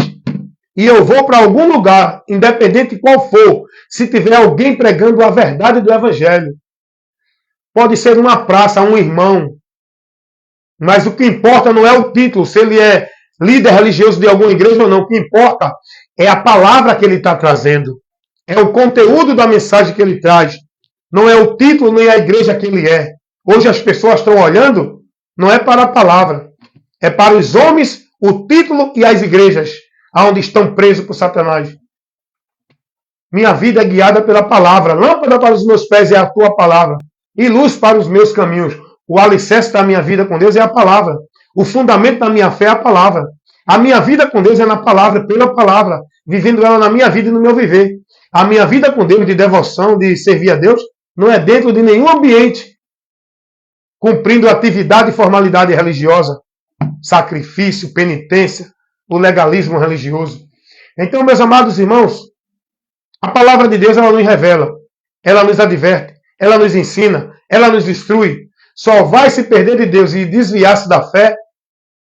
E eu vou para algum lugar, independente qual for, se tiver alguém pregando a verdade do Evangelho. Pode ser uma praça, um irmão. Mas o que importa não é o título, se ele é líder religioso de alguma igreja ou não. O que importa é a palavra que ele está trazendo. É o conteúdo da mensagem que ele traz. Não é o título nem a igreja que ele é. Hoje as pessoas estão olhando, não é para a palavra. É para os homens, o título e as igrejas, onde estão presos por Satanás. Minha vida é guiada pela palavra. Lâmpada para os meus pés é a tua palavra. E luz para os meus caminhos. O alicerce da minha vida com Deus é a palavra. O fundamento da minha fé é a palavra. A minha vida com Deus é na palavra, pela palavra. Vivendo ela na minha vida e no meu viver. A minha vida com Deus de devoção, de servir a Deus, não é dentro de nenhum ambiente. Cumprindo atividade e formalidade religiosa. Sacrifício, penitência, o legalismo religioso. Então, meus amados irmãos, a palavra de Deus, ela nos revela. Ela nos adverte. Ela nos ensina. Ela nos instrui. Só vai se perder de Deus e desviar-se da fé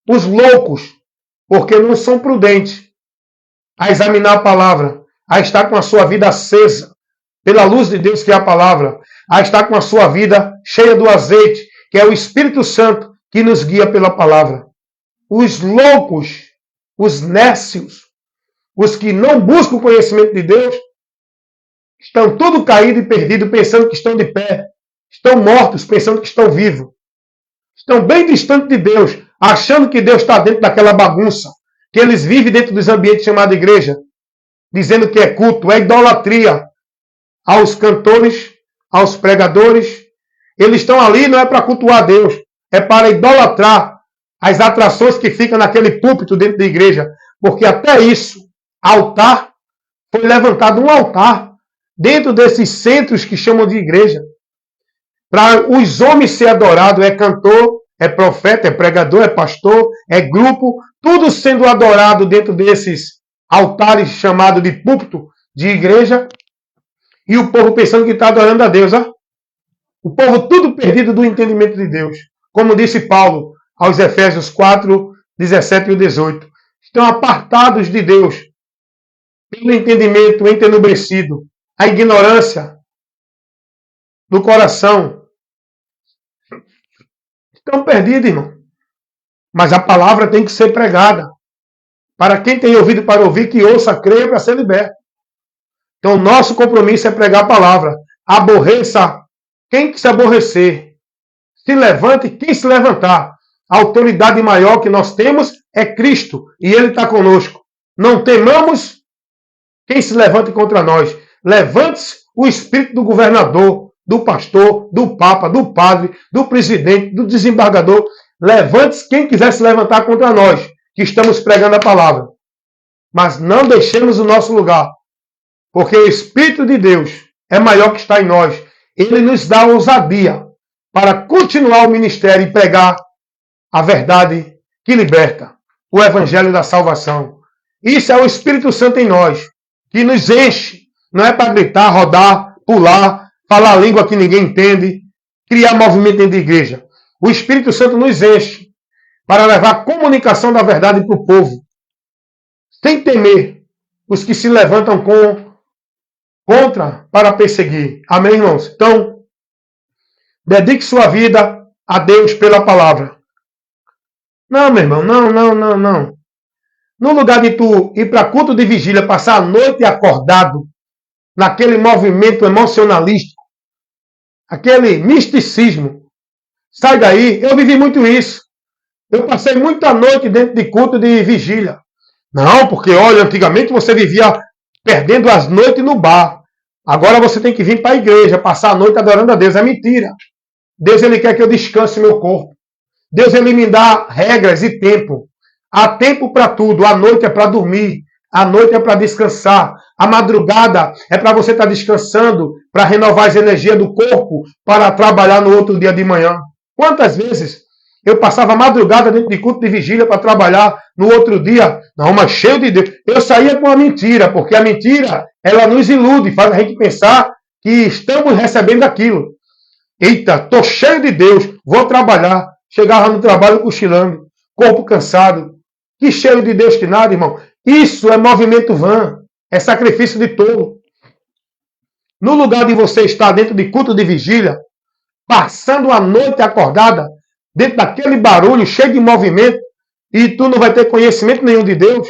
os loucos, porque não são prudentes a examinar a palavra, a estar com a sua vida acesa pela luz de Deus, que é a palavra, a estar com a sua vida cheia do azeite, que é o Espírito Santo, que nos guia pela palavra. Os loucos, os nécios, os que não buscam o conhecimento de Deus, estão tudo caído e perdido, pensando que estão de pé. Estão mortos, pensando que estão vivos. Estão bem distantes de Deus, achando que Deus está dentro daquela bagunça, que eles vivem dentro dos ambientes chamados igreja, dizendo que é culto, é idolatria aos cantores, aos pregadores. Eles estão ali não é para cultuar Deus, é para idolatrar as atrações que ficam naquele púlpito dentro da igreja. Porque até isso, altar, foi levantado um altar dentro desses centros que chamam de igreja. Para os homens ser adorados, é cantor, é profeta, é pregador, é pastor, é grupo, tudo sendo adorado dentro desses altares chamados de púlpito de igreja, e o povo pensando que está adorando a Deus. Ó. O povo tudo perdido do entendimento de Deus. Como disse Paulo aos Efésios 4, 17 e 18. Estão apartados de Deus pelo entendimento entenebrecido, a ignorância no coração. Estão perdidos, irmão. Mas a palavra tem que ser pregada. Para quem tem ouvido para ouvir, que ouça, creia para ser liberto. Então, nosso compromisso é pregar a palavra. Aborreça quem se aborrecer. Se levante quem se levantar. A autoridade maior que nós temos é Cristo. E Ele está conosco. Não temamos quem se levante contra nós. Levante-se o espírito do governador, do pastor, do papa, do padre, do presidente, do desembargador. Levante-se quem quiser se levantar contra nós, que estamos pregando a palavra. Mas não deixemos o nosso lugar. Porque o Espírito de Deus é maior que está em nós. Ele nos dá ousadia para continuar o ministério e pregar a verdade que liberta, o evangelho da salvação. Isso é o Espírito Santo em nós, que nos enche. Não é para gritar, rodar, pular, falar a língua que ninguém entende, criar movimento dentro da igreja. O Espírito Santo nos enche para levar a comunicação da verdade para o povo, sem temer os que se levantam contra para perseguir. Amém, irmãos? Então, dedique sua vida a Deus pela palavra. Não, meu irmão, não. No lugar de tu ir para culto de vigília, passar a noite acordado, naquele movimento emocionalístico, aquele misticismo, sai daí. Eu vivi muito isso. Eu passei muita noite dentro de culto de vigília. Não, porque, olha, antigamente você vivia perdendo as noites no bar. Agora você tem que vir para a igreja, passar a noite adorando a Deus. É mentira. Deus, ele quer que eu descanse meu corpo. Deus, ele me dá regras e tempo. Há tempo para tudo. A noite é para dormir. A noite é para descansar. A madrugada é para você estar descansando, para renovar as energias do corpo, para trabalhar no outro dia de manhã. Quantas vezes eu passava a madrugada dentro de culto de vigília para trabalhar no outro dia? Não, mas cheio de Deus. Eu saía com a mentira, porque a mentira, ela nos ilude, faz a gente pensar que estamos recebendo aquilo. Eita, estou cheio de Deus, vou trabalhar. Chegava no trabalho cochilando, corpo cansado. Que cheio de Deus que nada, irmão. Isso é movimento vã, é sacrifício de tolo. No lugar de você estar dentro de culto de vigília, passando a noite acordada, dentro daquele barulho, cheio de movimento, e tu não vai ter conhecimento nenhum de Deus,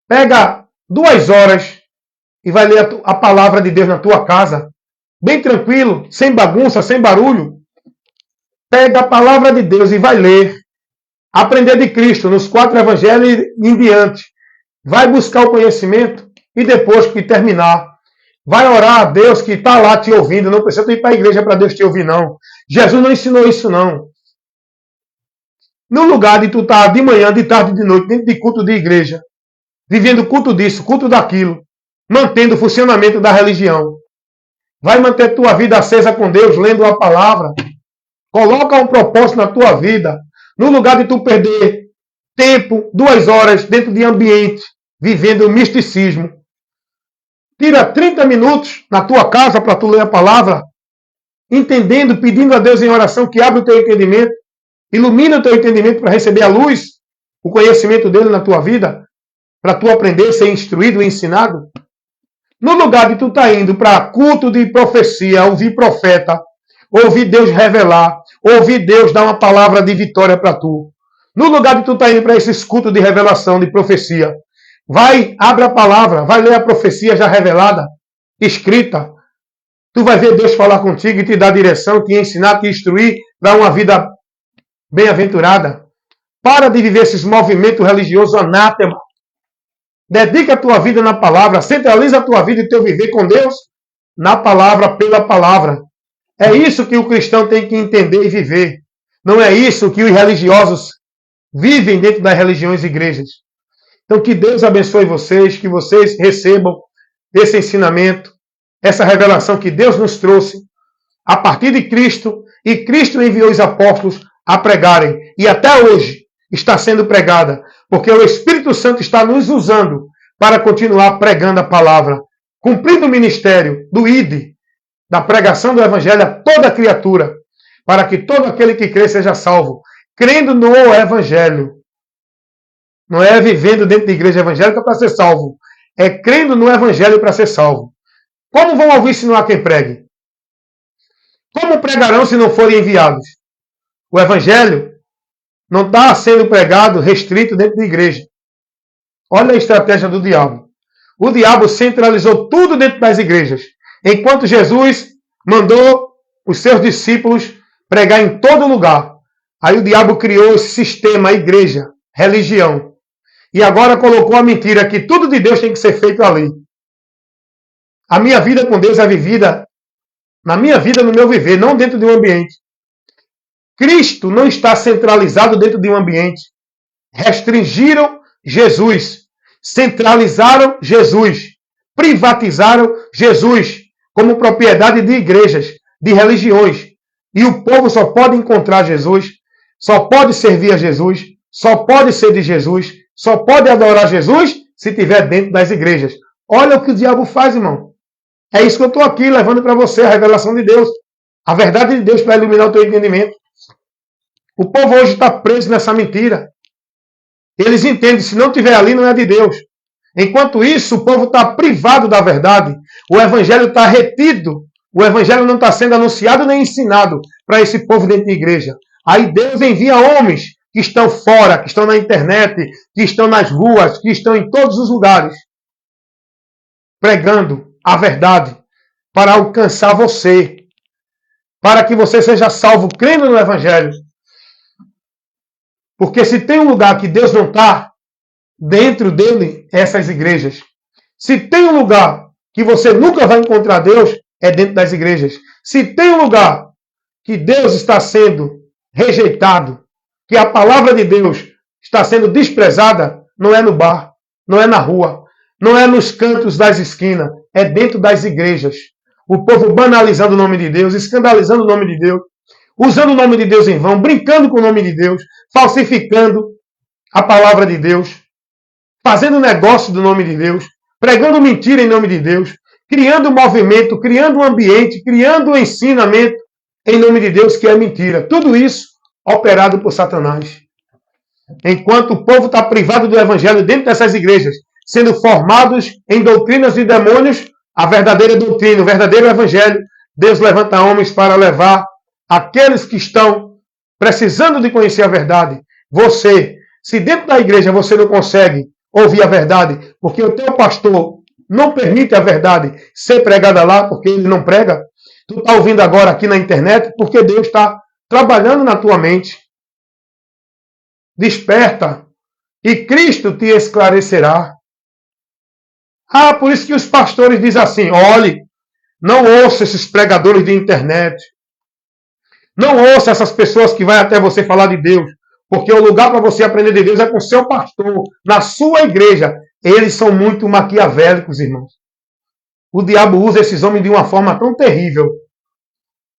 pega 2 horas e vai ler a palavra de Deus na tua casa, bem tranquilo, sem bagunça, sem barulho. Pega a palavra de Deus e vai ler. Aprender de Cristo nos 4 evangelhos e em diante. Vai buscar o conhecimento e depois que terminar, vai orar a Deus que está lá te ouvindo. Não precisa ir para a igreja para Deus te ouvir, não. Jesus não ensinou isso, não. No lugar de tu estar de manhã, de tarde, de noite, dentro de culto de igreja, vivendo culto disso, culto daquilo, mantendo o funcionamento da religião, vai manter tua vida acesa com Deus, lendo a palavra. Coloca um propósito na tua vida. No lugar de tu perder tempo, 2 horas dentro de ambiente, vivendo o misticismo, tira 30 minutos na tua casa para tu ler a palavra, entendendo, pedindo a Deus em oração que abra o teu entendimento, ilumina o teu entendimento para receber a luz, o conhecimento dele na tua vida, para tu aprender, ser instruído e ensinado. No lugar de tu estar indo para culto de profecia, ouvir profeta, ouvir Deus revelar, ouvir Deus dar uma palavra de vitória para tu. No lugar de tu estar indo para esse culto de revelação, de profecia, vai, abre a palavra, vai ler a profecia já revelada, escrita. Tu vai ver Deus falar contigo e te dar direção, te ensinar, te instruir para uma vida bem-aventurada. Para de viver esses movimentos religiosos anátema. Dedica a tua vida na palavra, centraliza a tua vida e teu viver com Deus na palavra, pela palavra. É isso que o cristão tem que entender e viver. Não é isso que os religiosos vivem dentro das religiões e igrejas. Então, que Deus abençoe vocês, que vocês recebam esse ensinamento, essa revelação que Deus nos trouxe a partir de Cristo, e Cristo enviou os apóstolos a pregarem. E até hoje está sendo pregada, porque o Espírito Santo está nos usando para continuar pregando a palavra, cumprindo o ministério do ID, da pregação do Evangelho a toda criatura, para que todo aquele que crê seja salvo, crendo no Evangelho. Não é vivendo dentro da igreja evangélica para ser salvo, é crendo no Evangelho para ser salvo. Como vão ouvir se não há quem pregue? Como pregarão se não forem enviados? O Evangelho não está sendo pregado restrito dentro da igreja. Olha a estratégia do diabo. O diabo centralizou tudo dentro das igrejas. Enquanto Jesus mandou os seus discípulos pregar em todo lugar. Aí o diabo criou esse sistema, a igreja, religião. E agora colocou a mentira que tudo de Deus tem que ser feito ali. A minha vida com Deus é vivida na minha vida, no meu viver, não dentro de um ambiente. Cristo não está centralizado dentro de um ambiente. Restringiram Jesus. Centralizaram Jesus. Privatizaram Jesus. como propriedade de igrejas, de religiões. E o povo só pode encontrar Jesus, só pode servir a Jesus, só pode ser de Jesus, só pode adorar Jesus se estiver dentro das igrejas. Olha o que o diabo faz, irmão. É isso que eu estou aqui levando para você, a revelação de Deus. A verdade de Deus para iluminar o teu entendimento. O povo hoje está preso nessa mentira. Eles entendem, se não estiver ali, não é de Deus. Enquanto isso, o povo está privado da verdade. O evangelho está retido. O evangelho não está sendo anunciado nem ensinado para esse povo dentro da igreja. Aí Deus envia homens que estão fora, que estão na internet, que estão nas ruas, que estão em todos os lugares, pregando a verdade para alcançar você, para que você seja salvo crendo no evangelho. Porque se tem um lugar que Deus não está, dentro dele, essas igrejas. Se tem um lugar que você nunca vai encontrar Deus, é dentro das igrejas. Se tem um lugar que Deus está sendo rejeitado, que a palavra de Deus está sendo desprezada, não é no bar, não é na rua, não é nos cantos das esquinas, é dentro das igrejas. O povo banalizando o nome de Deus, escandalizando o nome de Deus, usando o nome de Deus em vão, brincando com o nome de Deus, falsificando a palavra de Deus, fazendo negócio do nome de Deus, pregando mentira em nome de Deus, criando um movimento, criando um ambiente, criando um ensinamento em nome de Deus que é mentira. Tudo isso operado por Satanás. Enquanto o povo está privado do evangelho dentro dessas igrejas, sendo formados em doutrinas de demônios, a verdadeira doutrina, o verdadeiro evangelho, Deus levanta homens para levar aqueles que estão precisando de conhecer a verdade. Você, se dentro da igreja você não consegue ouvir a verdade, porque o teu pastor não permite a verdade ser pregada lá, porque ele não prega, tu está ouvindo agora aqui na internet, porque Deus está trabalhando na tua mente. Desperta e Cristo te esclarecerá. Ah, por isso que os pastores dizem assim, olhe, não ouça esses pregadores de internet. Não ouça essas pessoas que vão até você falar de Deus, porque o lugar para você aprender de Deus é com o seu pastor, na sua igreja. Eles são muito maquiavélicos, irmãos. O diabo usa esses homens de uma forma tão terrível,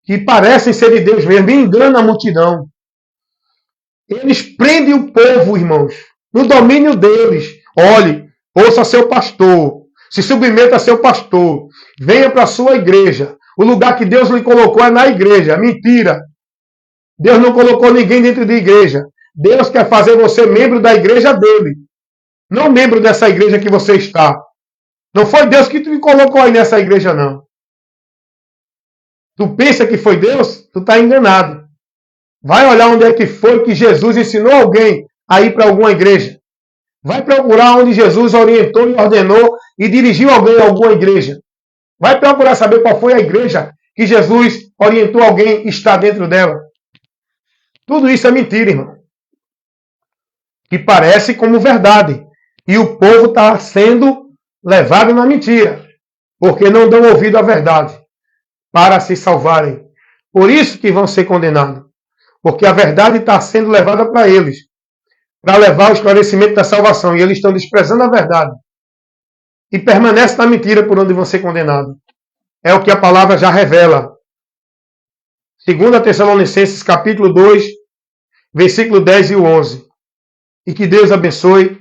que parecem ser de Deus mesmo, e engana a multidão. Eles prendem o povo, irmãos, no domínio deles. Olhe, ouça seu pastor, se submeta a seu pastor, venha para a sua igreja. O lugar que Deus lhe colocou é na igreja. Mentira. Deus não colocou ninguém dentro da igreja. Deus quer fazer você membro da igreja dele. Não membro dessa igreja que você está. Não foi Deus que te colocou aí nessa igreja, não. Tu pensa que foi Deus? Tu está enganado. Vai olhar onde é que foi que Jesus ensinou alguém a ir para alguma igreja. Vai procurar onde Jesus orientou e ordenou e dirigiu alguém a alguma igreja. Vai procurar saber qual foi a igreja que Jesus orientou alguém a estar dentro dela. Tudo isso é mentira, irmão. Que parece como verdade. E o povo está sendo levado na mentira. Porque não dão ouvido à verdade. Para se salvarem. Por isso que vão ser condenados. Porque a verdade está sendo levada para eles. Para levar o esclarecimento da salvação. E eles estão desprezando a verdade. E permanecem na mentira por onde vão ser condenados. É o que a palavra já revela. 2 Tessalonicenses capítulo 2, versículo 10 e 11. E que Deus abençoe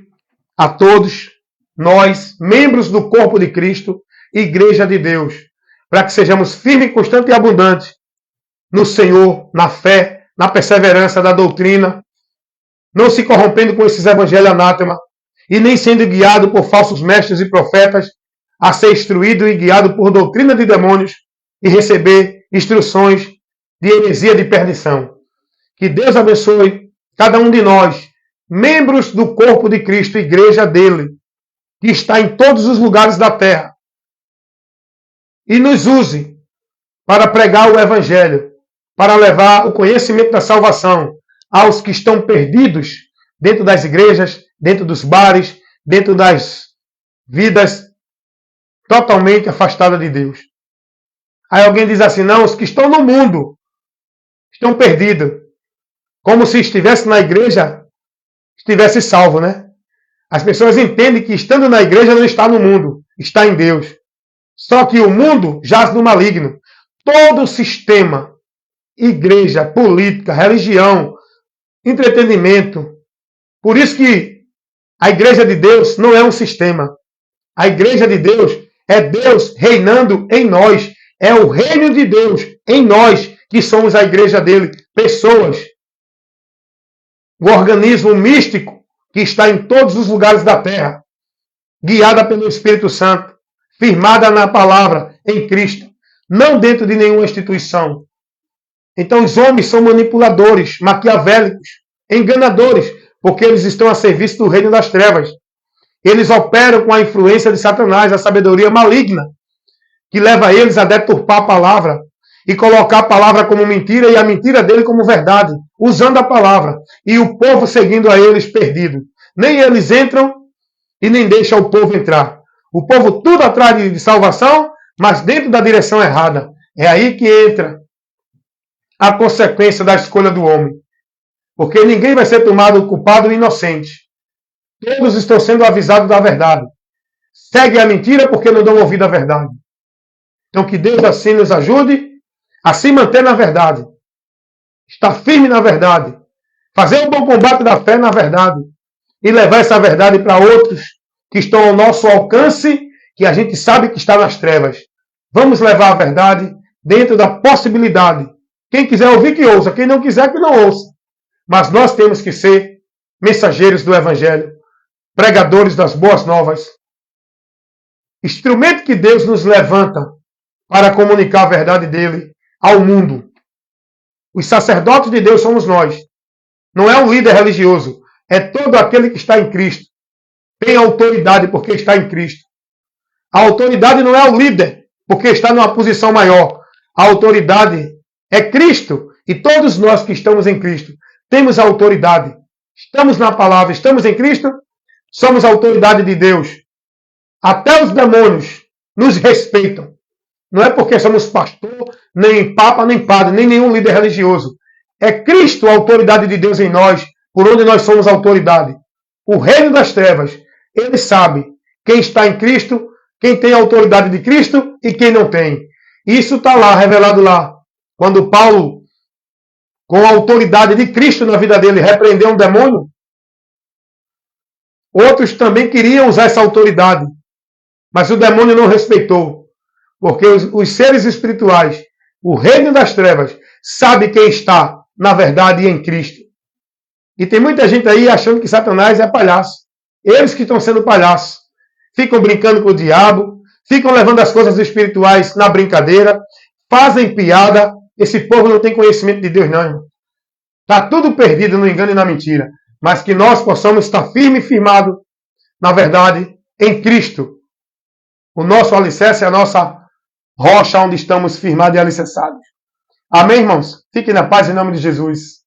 a todos nós, membros do corpo de Cristo, igreja de Deus, para que sejamos firmes, constantes e abundantes no Senhor, na fé, na perseverança da doutrina, não se corrompendo com esses evangelhos anátema, e nem sendo guiado por falsos mestres e profetas, a ser instruído e guiado por doutrina de demônios e receber instruções de heresia de perdição. Que Deus abençoe cada um de nós, membros do corpo de Cristo, igreja dele, que está em todos os lugares da terra, e nos use para pregar o evangelho, para levar o conhecimento da salvação aos que estão perdidos dentro das igrejas, dentro dos bares, dentro das vidas totalmente afastadas de Deus. Aí alguém diz assim, não, os que estão no mundo estão perdidos. Como se estivesse na igreja, estivesse salvo, né? As pessoas entendem que estando na igreja não está no mundo, está em Deus. Só que o mundo jaz no maligno. Todo o sistema, igreja, política, religião, entretenimento. Por isso que a igreja de Deus não é um sistema. A igreja de Deus é Deus reinando em nós. É o reino de Deus em nós, que somos a igreja dele. Pessoas. O organismo místico que está em todos os lugares da terra. Guiada pelo Espírito Santo. Firmada na palavra, em Cristo. Não dentro de nenhuma instituição. Então os homens são manipuladores, maquiavélicos, enganadores, porque eles estão a serviço do reino das trevas. Eles operam com a influência de Satanás, a sabedoria maligna, que leva eles a deturpar a palavra e colocar a palavra como mentira e a mentira dele como verdade, usando a palavra. E o povo seguindo a eles perdido. Nem eles entram e nem deixam o povo entrar. O povo tudo atrás de salvação, mas dentro da direção errada. É aí que entra a consequência da escolha do homem. Porque ninguém vai ser tomado culpado ou inocente. Todos estão sendo avisados da verdade. Seguem a mentira porque não dão ouvido à verdade. Então que Deus assim nos ajude a se manter na verdade. Estar firme na verdade. Fazer o bom combate da fé na verdade. E levar essa verdade para outros que estão ao nosso alcance, que a gente sabe que está nas trevas. Vamos levar a verdade dentro da possibilidade. Quem quiser ouvir, que ouça. Quem não quiser, que não ouça. Mas nós temos que ser mensageiros do Evangelho, pregadores das boas novas. Instrumento que Deus nos levanta para comunicar a verdade dele ao mundo. Os sacerdotes de Deus somos nós. Não é um líder religioso. É todo aquele que está em Cristo. Tem autoridade porque está em Cristo. A autoridade não é o líder porque está numa posição maior. A autoridade é Cristo. E todos nós que estamos em Cristo temos a autoridade. Estamos na palavra, estamos em Cristo, somos a autoridade de Deus. Até os demônios nos respeitam. Não é porque somos pastor, nem papa, nem padre, nem nenhum líder religioso. É Cristo a autoridade de Deus em nós, por onde nós somos a autoridade. O reino das trevas, ele sabe quem está em Cristo, quem tem a autoridade de Cristo e quem não tem. Isso está lá, revelado lá. Quando Paulo, com a autoridade de Cristo na vida dele, repreendeu um demônio, outros também queriam usar essa autoridade, mas o demônio não respeitou. Porque os seres espirituais, o reino das trevas, sabe quem está na verdade e em Cristo. E tem muita gente aí achando que Satanás é palhaço. Eles que estão sendo palhaços. Ficam brincando com o diabo, ficam levando as coisas espirituais na brincadeira, fazem piada. Esse povo não tem conhecimento de Deus, não, irmão. Está tudo perdido no engano e na mentira. Mas que nós possamos estar firme e firmado na verdade em Cristo. O nosso alicerce é a nossa rocha onde estamos firmados e alicerçados. Amém, irmãos? Fiquem na paz em nome de Jesus.